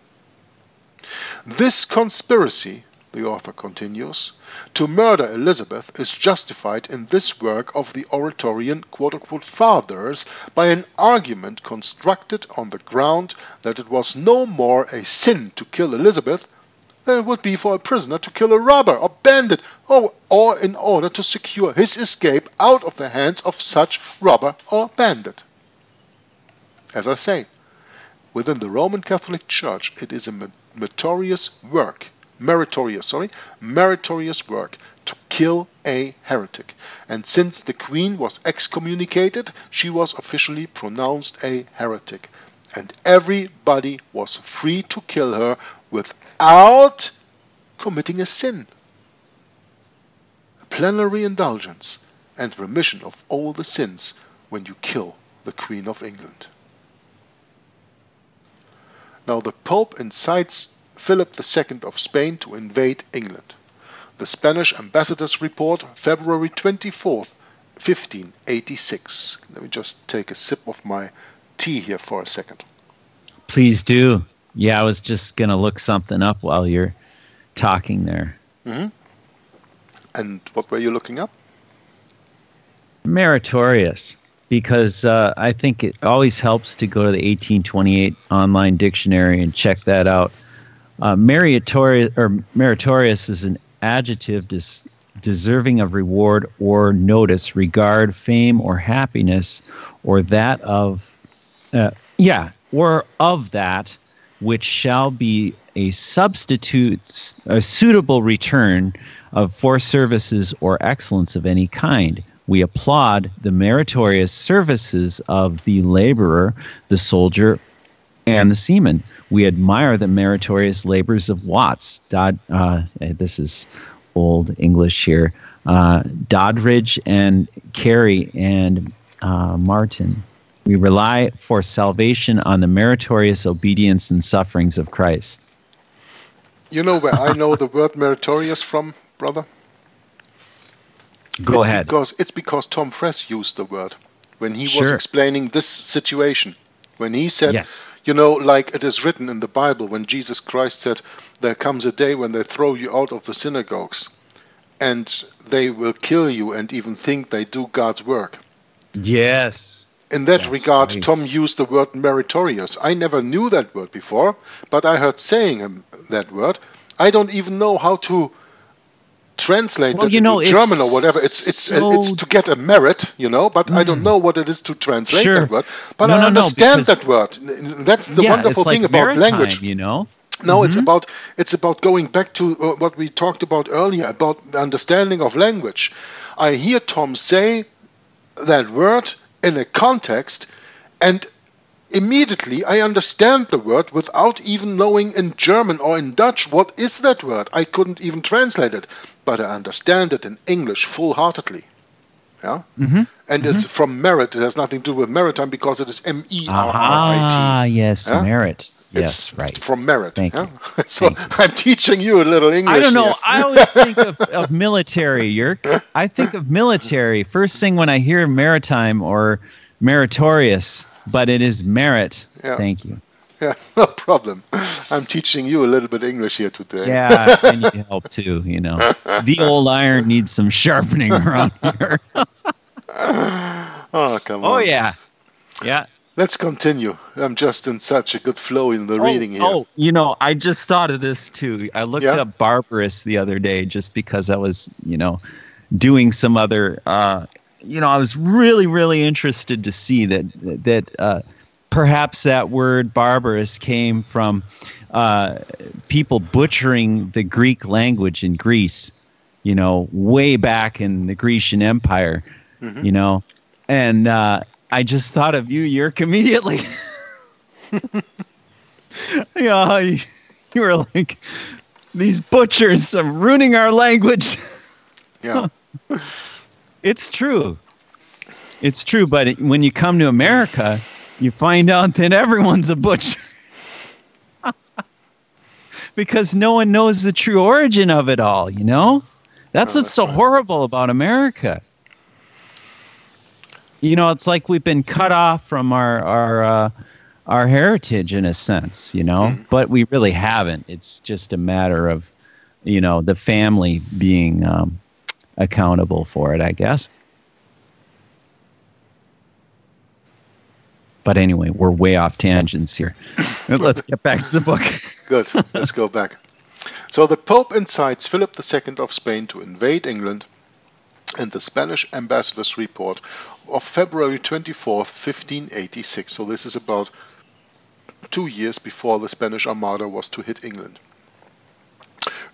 This conspiracy, the author continues, to murder Elizabeth is justified in this work of the Oratorian quote-unquote fathers by an argument constructed on the ground that it was no more a sin to kill Elizabeth than it would be for a prisoner to kill a robber or bandit, or in order to secure his escape out of the hands of such robber or bandit. As I say, within the Roman Catholic Church meritorious work to kill a heretic. And since the queen was excommunicated, she was officially pronounced a heretic. And everybody was free to kill her without committing a sin. Plenary indulgence and remission of all the sins when you kill the Queen of England. Now the Pope incites Philip II of Spain to invade England. The Spanish ambassador's report, February 24th, 1586. Let me just take a sip of my tea here for a second. Please do. Yeah, I was just going to look something up while you're talking there. Mm-hmm. And what were you looking up? Meritorious, because I think it always helps to go to the 1828 online dictionary and check that out. Meritorious is an adjective deserving of reward or notice, regard, fame, or happiness, or that of, or of that which shall be a suitable return for services or excellence of any kind. We applaud the meritorious services of the laborer, the soldier, and the seaman. We admire the meritorious labors of Watts. This is old English here. Doddridge and Carey and Martin. We rely for salvation on the meritorious obedience and sufferings of Christ. You know where I know the word meritorious from, brother? Go ahead. It's because Tom Friess used the word when he was explaining this situation. When he said, like it is written in the Bible, when Jesus Christ said, there comes a day when they throw you out of the synagogues and they will kill you and even think they do God's work. Yes. In that regard, right. Tom used the word meritorious. I never knew that word before, but I heard saying that word. I don't even know how to translate that into German or whatever. It's to get a merit, but I don't know what it is to translate that word. But I understand that word. That's the wonderful thing about language. No, it's about going back to what we talked about earlier, about the understanding of language. I hear Tom say that word in a context, and immediately I understand the word without even knowing in German or in Dutch what is that word. I couldn't even translate it, but I understand it in English full-heartedly. Yeah, and it's from merit. It has nothing to do with maritime because it is MERRIT. Ah, yes, merit. Yes, right. From merit. Thank you. So I'm teaching you a little English. I don't know. Here. I always think of military, Jörg. I think of military. First thing when I hear maritime or meritorious, but it is merit. Yeah. Thank you. Yeah, no problem. I'm teaching you a little bit English here today. Yeah, I need help too, The old iron needs some sharpening around here. Oh, come on. Oh, yeah. Yeah. Let's continue. I'm just in such a good flow in the reading here. I just thought of this too. I looked up barbarous the other day just because I was, doing some other, I was really, really interested to see that perhaps that word barbarous came from people butchering the Greek language in Greece, way back in the Grecian Empire, and I just thought of you, Jörg, immediately. You were like, these butchers are ruining our language. Yeah. It's true. It's true, but when you come to America, you find out that everyone's a butcher. Because no one knows the true origin of it all, That's what's so horrible about America. It's like we've been cut off from our heritage in a sense, but we really haven't. It's just a matter of, the family being accountable for it, I guess. But anyway, we're way off tangents here. Let's get back to the book. Good. Let's go back. So the Pope incites Philip II of Spain to invade England, and the Spanish ambassador's report of February 24th, 1586. So this is about 2 years before the Spanish Armada was to hit England.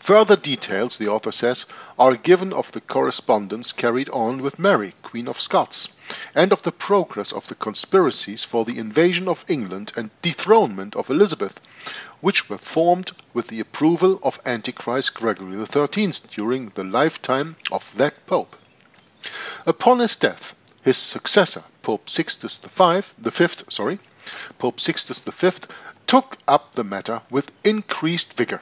Further details, the author says, are given of the correspondence carried on with Mary, Queen of Scots, and of the progress of the conspiracies for the invasion of England and dethronement of Elizabeth, which were formed with the approval of Antichrist Gregory XIII during the lifetime of that pope. Upon his death, his successor, Pope Sixtus V, took up the matter with increased vigor.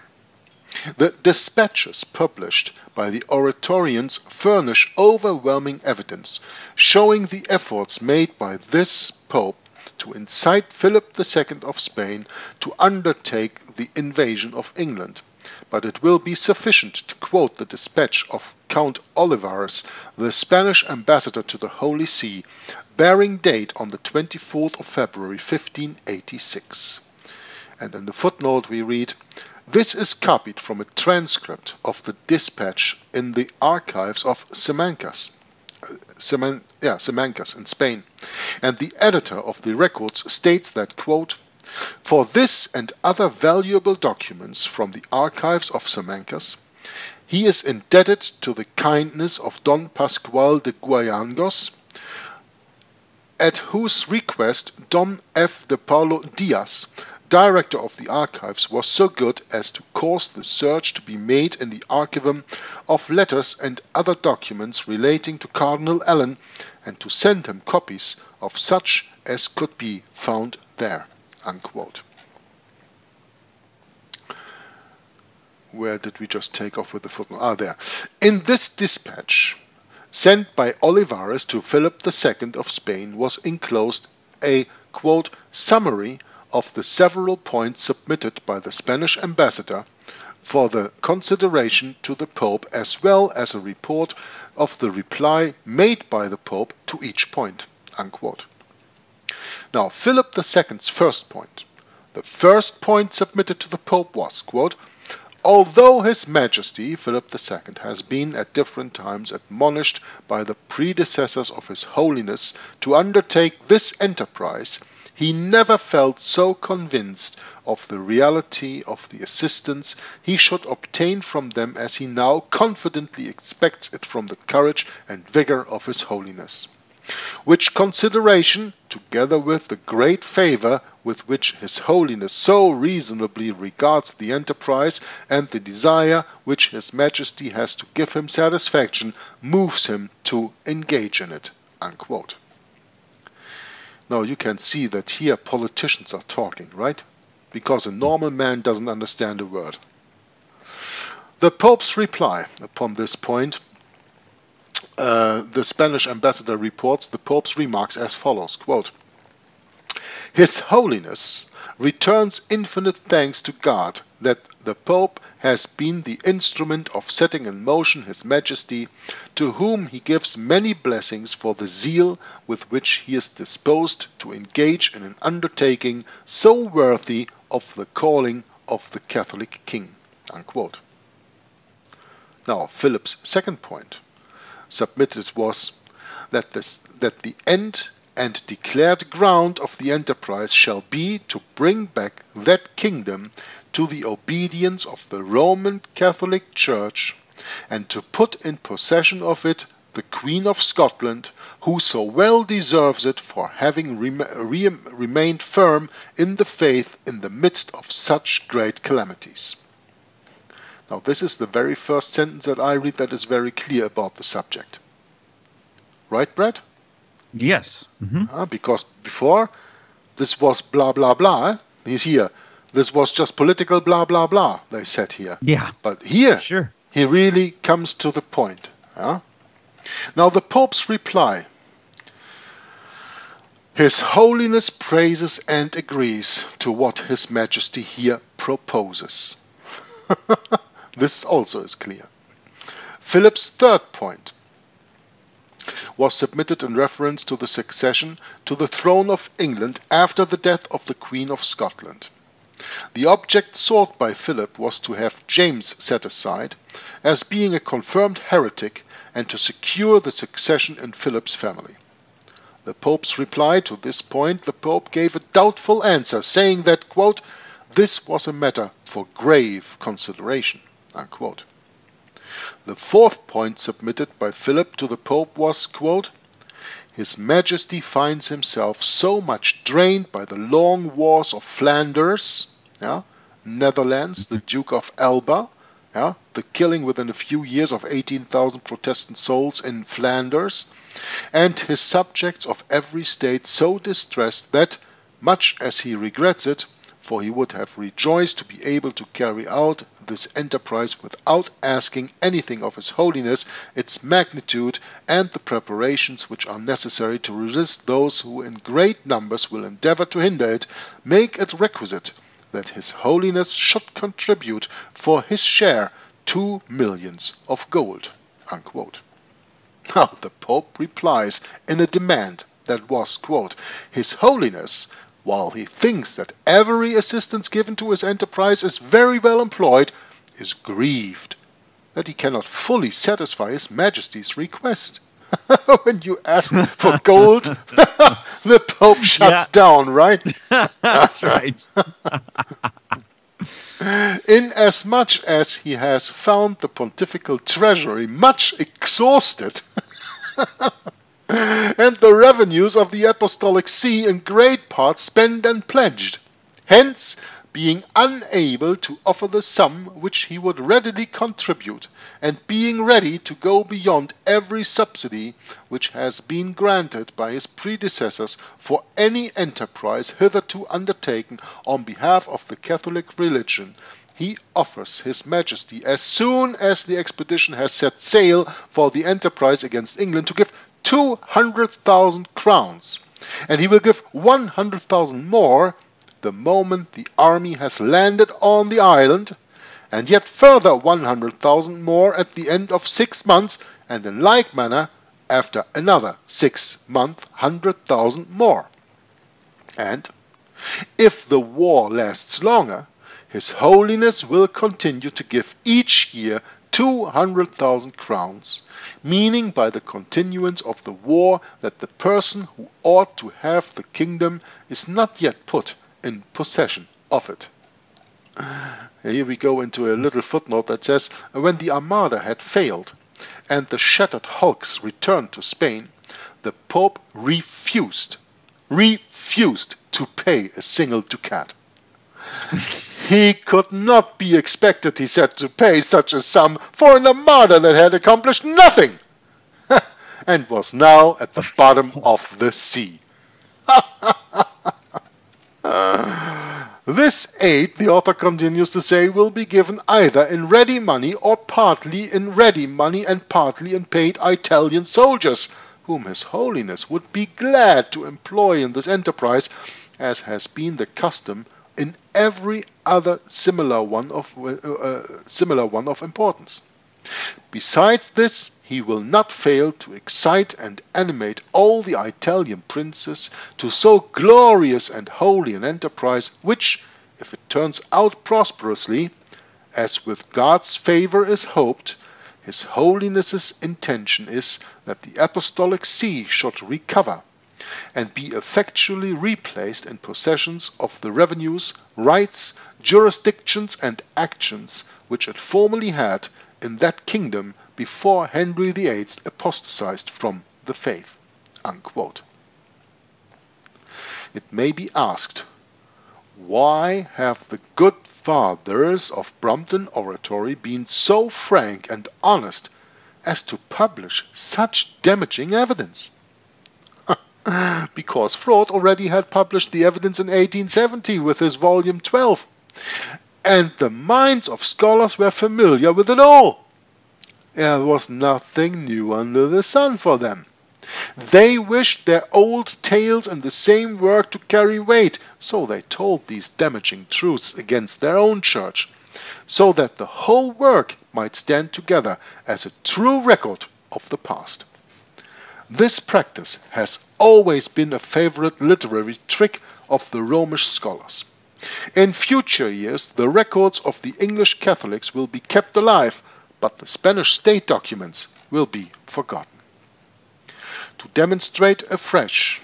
The dispatches published by the Oratorians furnish overwhelming evidence showing the efforts made by this pope to incite Philip II of Spain to undertake the invasion of England, but it will be sufficient to quote the dispatch of Count Olivares, the Spanish ambassador to the Holy See, bearing date on the 24th of February 1586. And in the footnote we read, "This is copied from a transcript of the dispatch in the archives of Simancas in Spain, and the editor of the records states that, quote, for this and other valuable documents from the archives of Simancas, he is indebted to the kindness of Don Pascual de Guayangos, at whose request Don F. de Paulo Diaz, director of the archives, was so good as to cause the search to be made in the archivum of letters and other documents relating to Cardinal Allen, and to send him copies of such as could be found there." Unquote. Where did we just take off with the footnote? There. In this dispatch, sent by Olivares to Philip II of Spain, was enclosed a, quote, summary of the several points submitted by the Spanish ambassador for the consideration to the Pope, as well as a report of the reply made by the Pope to each point. Unquote. Now, Philip II's first point. The first point submitted to the Pope was, quote, although His Majesty Philip II has been at different times admonished by the predecessors of His Holiness to undertake this enterprise, he never felt so convinced of the reality of the assistance he should obtain from them as he now confidently expects it from the courage and vigor of His Holiness. Which consideration, together with the great favor with which His Holiness so reasonably regards the enterprise and the desire which His Majesty has to give him satisfaction, moves him to engage in it. Unquote. Now you can see that here politicians are talking, right? Because a normal man doesn't understand a word. The Pope's reply upon this point, the Spanish ambassador reports the Pope's remarks as follows, quote, His Holiness returns infinite thanks to God that the Pope has been the instrument of setting in motion His Majesty, to whom he gives many blessings for the zeal with which he is disposed to engage in an undertaking so worthy of the calling of the Catholic King. Unquote. Now, Philip's second point submitted was that the end and declared ground of the enterprise shall be to bring back that kingdom to the obedience of the Roman Catholic Church, and to put in possession of it the Queen of Scotland, who so well deserves it for having remained firm in the faith in the midst of such great calamities. Now, this is the very first sentence that I read that is very clear about the subject. Right, Bret? Yes. Mm-hmm. Because before, this was blah, blah, blah. Here, this was just political blah, blah, blah, they said here. Yeah. But here, sure, he really comes to the point. Now, the Pope's reply. His Holiness praises and agrees to what His Majesty here proposes. This also is clear. Philip's third point was submitted in reference to the succession to the throne of England after the death of the Queen of Scotland. The object sought by Philip was to have James set aside as being a confirmed heretic and to secure the succession in Philip's family. The Pope's reply to this point, the Pope gave a doubtful answer, saying that, quote, this was a matter for grave consideration. unquote. The fourth point submitted by Philip to the Pope was, quote, His Majesty finds himself so much drained by the long wars of Flanders, Netherlands, the Duke of Alba, the killing within a few years of 18,000 Protestant souls in Flanders, and his subjects of every state so distressed that, much as he regrets it, for he would have rejoiced to be able to carry out this enterprise without asking anything of His Holiness, its magnitude, and the preparations which are necessary to resist those who in great numbers will endeavor to hinder it, make it requisite that His Holiness should contribute for his share 2 millions of gold, unquote. Now the Pope replies in a demand that was, quote, His Holiness, while he thinks that every assistance given to his enterprise is very well employed, is grieved that he cannot fully satisfy His Majesty's request. When you ask for gold, the Pope shuts down, right? That's right. Inasmuch as he has found the pontifical treasury much exhausted, and the revenues of the Apostolic See in great part spent and pledged, hence being unable to offer the sum which he would readily contribute, and being ready to go beyond every subsidy which has been granted by his predecessors for any enterprise hitherto undertaken on behalf of the Catholic religion, he offers His Majesty, as soon as the expedition has set sail for the enterprise against England, to give 200,000 crowns, and he will give 100,000 more the moment the army has landed on the island, and yet further 100,000 more at the end of 6 months, and in like manner after another 6 months 100,000 more. And if the war lasts longer, His Holiness will continue to give each year 200,000 crowns, meaning by the continuance of the war that the person who ought to have the kingdom is not yet put in possession of it. Here we go into a little footnote that says, when the Armada had failed and the shattered hulks returned to Spain, the Pope refused to pay a single ducat. He could not be expected, he said, to pay such a sum for an Armada that had accomplished nothing and was now at the bottom of the sea. This aid, the author continues to say, will be given either in ready money or partly in ready money and partly in paid Italian soldiers, whom His Holiness would be glad to employ in this enterprise, as has been the custom in every other similar one of importance. Besides this, he will not fail to excite and animate all the Italian princes to so glorious and holy an enterprise, which, if it turns out prosperously, as with God's favor is hoped, His Holiness's intention is that the Apostolic See should recover and be effectually replaced in possessions of the revenues, rights, jurisdictions, and actions which it formerly had in that kingdom before Henry VIII apostatized from the faith. Unquote. It may be asked, why have the good fathers of Brompton Oratory been so frank and honest as to publish such damaging evidence? Because Freud already had published the evidence in 1870 with his volume 12, and the minds of scholars were familiar with it all. There was nothing new under the sun for them. They wished their old tales in the same work to carry weight, so they told these damaging truths against their own church, so that the whole work might stand together as a true record of the past. This practice has always been a favorite literary trick of the Romish scholars. In future years, the records of the English Catholics will be kept alive, but the Spanish state documents will be forgotten. To demonstrate afresh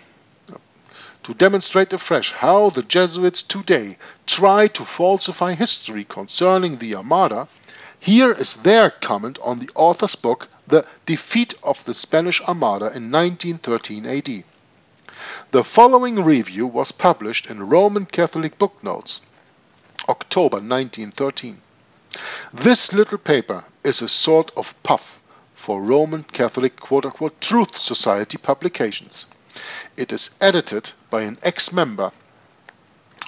how the Jesuits today try to falsify history concerning the Armada, Here is their comment on the author's book, The Defeat of the Spanish Armada in 1913 AD. The following review was published in Roman Catholic Book Notes, October 1913. This little paper is a sort of puff for Roman Catholic quote-unquote Truth Society publications. It is edited by an ex-member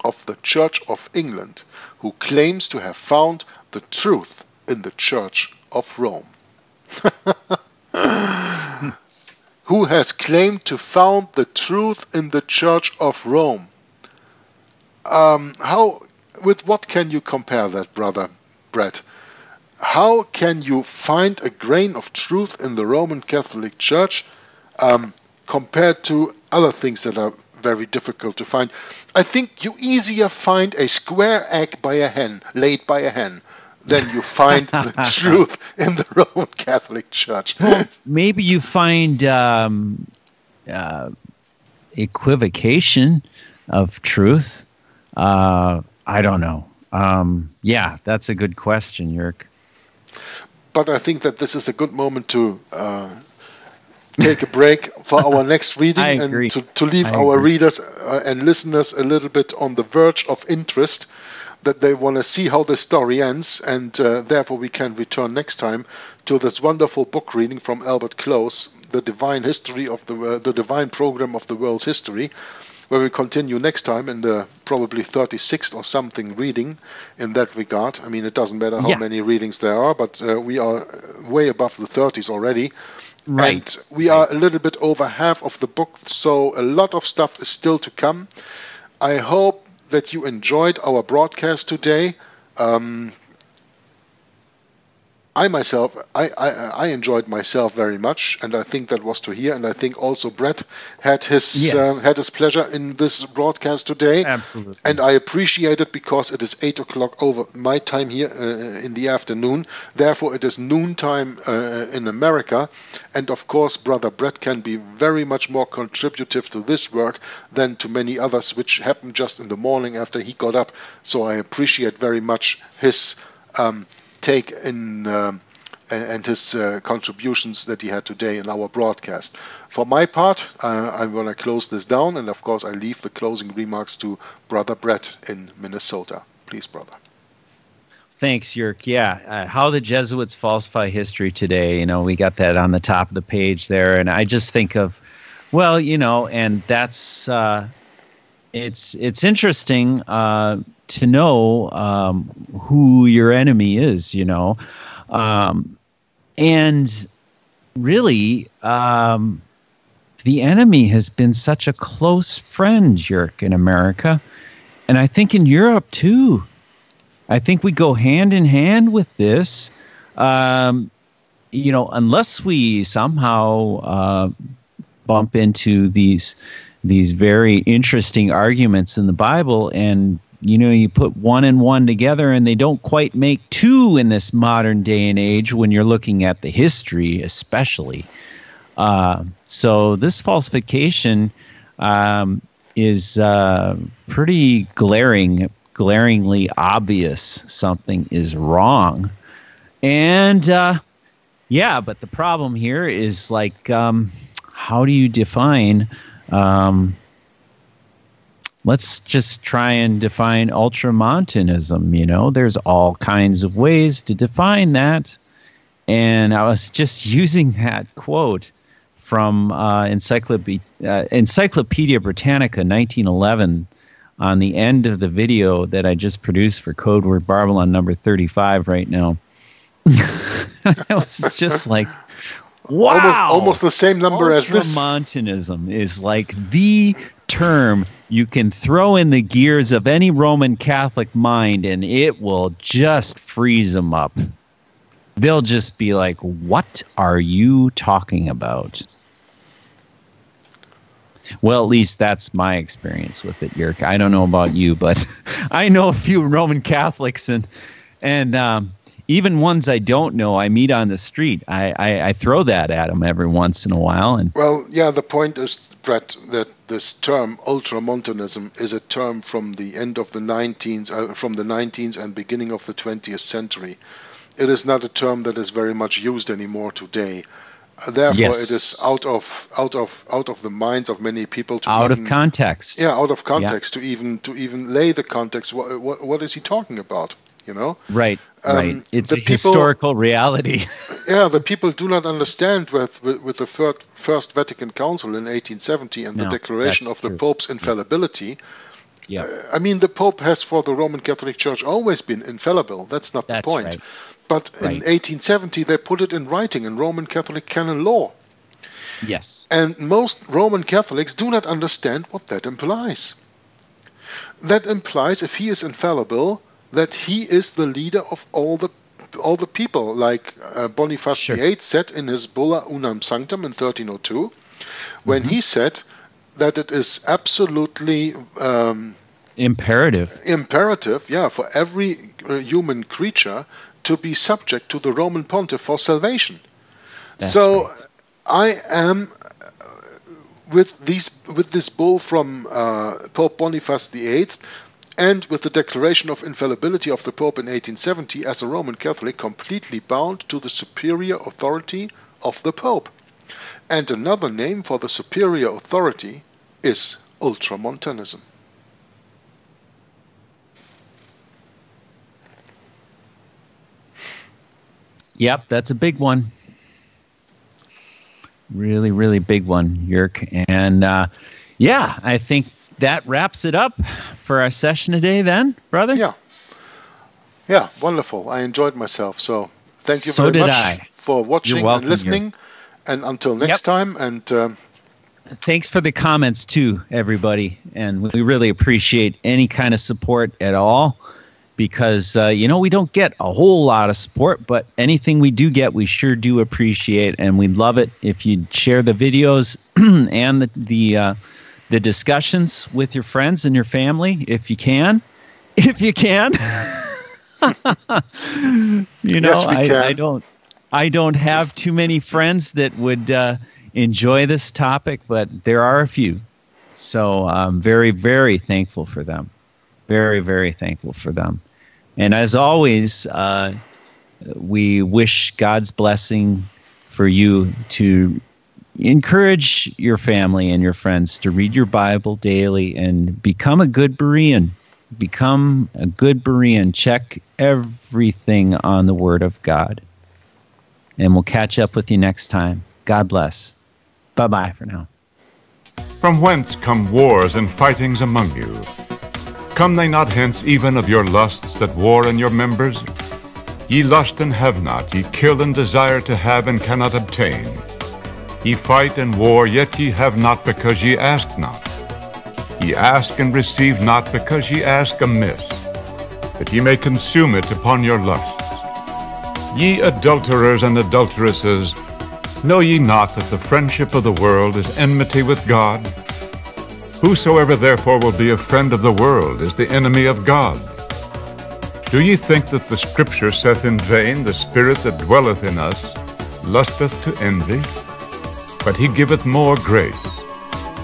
of the Church of England who claims to have found the truth in the Church of Rome. Who has claimed to found the truth in the Church of Rome? With what can you compare that, brother Bret? How can you find a grain of truth in the Roman Catholic Church compared to other things that are very difficult to find? I think you easier find a square egg by a hen, laid by a hen, than you find the truth in the Roman Catholic Church. Well, maybe you find equivocation of truth. I don't know. Yeah, that's a good question, Jörg. But I think that this is a good moment to take a break for our next reading and to leave our readers and listeners a little bit on the verge of interest, that they want to see how the story ends, and therefore we can return next time to this wonderful book reading from Albert Close, The Divine History of the Divine Program of the World's History, where we continue next time in the probably 36th or something reading in that regard. I mean, it doesn't matter how many readings there are, but we are way above the 30s already. Right. And we are a little bit over half of the book, so a lot of stuff is still to come. I hope that you enjoyed our broadcast today. I enjoyed myself very much, and I think that was to hear. And I think also Bret had his pleasure in this broadcast today. Absolutely. And I appreciate it because it is 8 o'clock over my time here in the afternoon. Therefore, it is noontime in America. And of course, Brother Bret can be very much more contributive to this work than to many others, which happened just in the morning after he got up. So I appreciate very much his take in and his contributions that he had today in our broadcast. For my part, I'm going to close this down, and of course I leave the closing remarks to Brother Bret in Minnesota. Please, brother. Thanks, Jörg. Yeah, how the Jesuits falsify history today. You know, we got that on the top of the page there, and I just think of, well, you know, and that's it's interesting to know who your enemy is, you know, and really the enemy has been such a close friend, Jörg, in America, and I think in Europe too. I think we go hand in hand with this, you know, unless we somehow bump into these very interesting arguments in the Bible, and you know, you put one and one together and they don't quite make two in this modern day and age when you're looking at the history especially. So this falsification is pretty glaringly obvious something is wrong. And yeah, but the problem here is like, how do you define let's just try and define ultramontanism. You know, there's all kinds of ways to define that. And I was just using that quote from Encyclopedia Britannica 1911 on the end of the video that I just produced for Code Word Babylon number 35 right now. I was just like, wow. Almost the same number as this. Ultramontanism is like the term you can throw in the gears of any Roman Catholic mind and it will just freeze them up. They'll just be like, what are you talking about? Well, at least that's my experience with it, Jörg. I don't know about you, but I know a few Roman Catholics and even ones I don't know, I meet on the street. I throw that at them every once in a while. And well, yeah, the point is, Bret, that this term ultramontanism is a term from the end of the 19th, from the 19th and beginning of the 20th century. it is not a term that is very much used anymore today. Therefore, Yes. it is out of the minds of many people. Out of context. Yeah, out of context, to even lay the context. What is he talking about? You know? Right. Right. It's the a people- historical reality. Yeah, the people do not understand with the First Vatican Council in 1870 and the No, declaration that's of the true. Pope's infallibility. Yeah. I mean, the Pope has for the Roman Catholic Church always been infallible. That's not That's the point. right. But in Right. 1870, they put it in writing in Roman Catholic canon law. Yes. And most Roman Catholics do not understand what that implies. That implies, if he is infallible, that he is the leader of all the people, like Boniface Sure. VIII said in his Bulla Unam Sanctam in 1302, when he said that it is absolutely Imperative. imperative, for every human creature to be subject to the Roman Pontiff for salvation. That's So right. I am with this bull from Pope Boniface VIII and with the declaration of infallibility of the Pope in 1870 as a Roman Catholic completely bound to the superior authority of the Pope. And another name for the superior authority is Ultramontanism. Yep, that's a big one. Really, really big one, Jörg. And I think that wraps it up for our session today then, brother. Yeah, wonderful. I enjoyed myself. So thank you So very did much I. for watching You're welcome, and listening. And until next time. And Thanks for the comments too, everybody. And we really appreciate any kind of support at all, because, we don't get a whole lot of support, but anything we do get, we sure do appreciate. And we'd love it if you'd share the videos and the discussions with your friends and your family, if you can. If you can. Yes, we can. I don't have too many friends that would enjoy this topic, but there are a few. So I'm very, very thankful for them. Very, very thankful for them. And as always, we wish God's blessing for you to encourage your family and your friends to read your Bible daily and become a good Berean. Become a good Berean. Check everything on the Word of God. And we'll catch up with you next time. God bless. Bye-bye for now. From whence come wars and fightings among you? Come they not hence even of your lusts that war in your members? Ye lust and have not, ye kill and desire to have and cannot obtain. Ye fight and war, yet ye have not because ye ask not. Ye ask and receive not because ye ask amiss, that ye may consume it upon your lusts. Ye adulterers and adulteresses, know ye not that the friendship of the world is enmity with God? Whosoever therefore will be a friend of the world is the enemy of God. Do ye think that the Scripture saith in vain, the Spirit that dwelleth in us lusteth to envy? But he giveth more grace.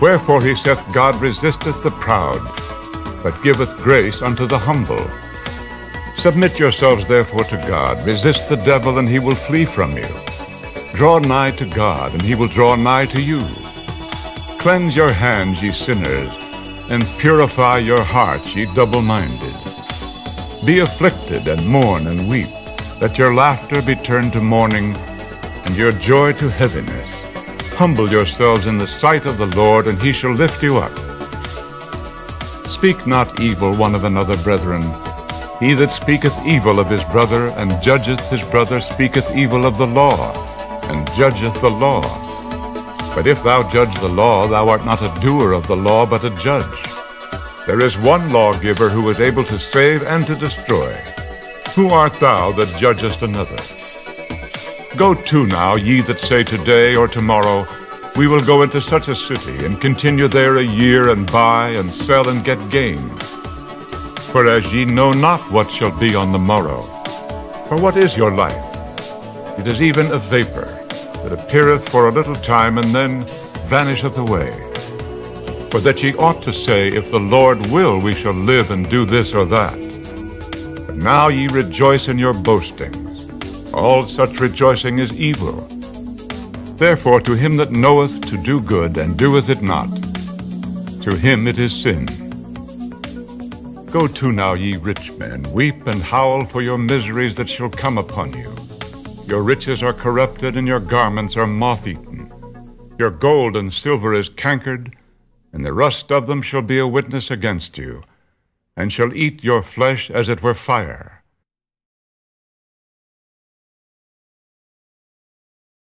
Wherefore he saith, God resisteth the proud, but giveth grace unto the humble. Submit yourselves therefore to God. Resist the devil, and he will flee from you. Draw nigh to God, and he will draw nigh to you. Cleanse your hands, ye sinners, and purify your hearts, ye double-minded. Be afflicted, and mourn, and weep. Let your laughter be turned to mourning, and your joy to heaviness. Humble yourselves in the sight of the Lord, and he shall lift you up. Speak not evil one of another, brethren. He that speaketh evil of his brother, and judgeth his brother, speaketh evil of the law, and judgeth the law. But if thou judge the law, thou art not a doer of the law, but a judge. There is one lawgiver who is able to save and to destroy. Who art thou that judgest another? Go to now, ye that say today or tomorrow, we will go into such a city, and continue there a year, and buy, and sell, and get gain. Whereas ye know not what shall be on the morrow. For what is your life? It is even a vapor, that appeareth for a little time, and then vanisheth away. For that ye ought to say, if the Lord will, we shall live and do this or that. But now ye rejoice in your boastings. All such rejoicing is evil. Therefore to him that knoweth to do good and doeth it not, to him it is sin. Go to now, ye rich men, weep and howl for your miseries that shall come upon you. Your riches are corrupted, and your garments are moth-eaten. Your gold and silver is cankered, and the rust of them shall be a witness against you, and shall eat your flesh as it were fire.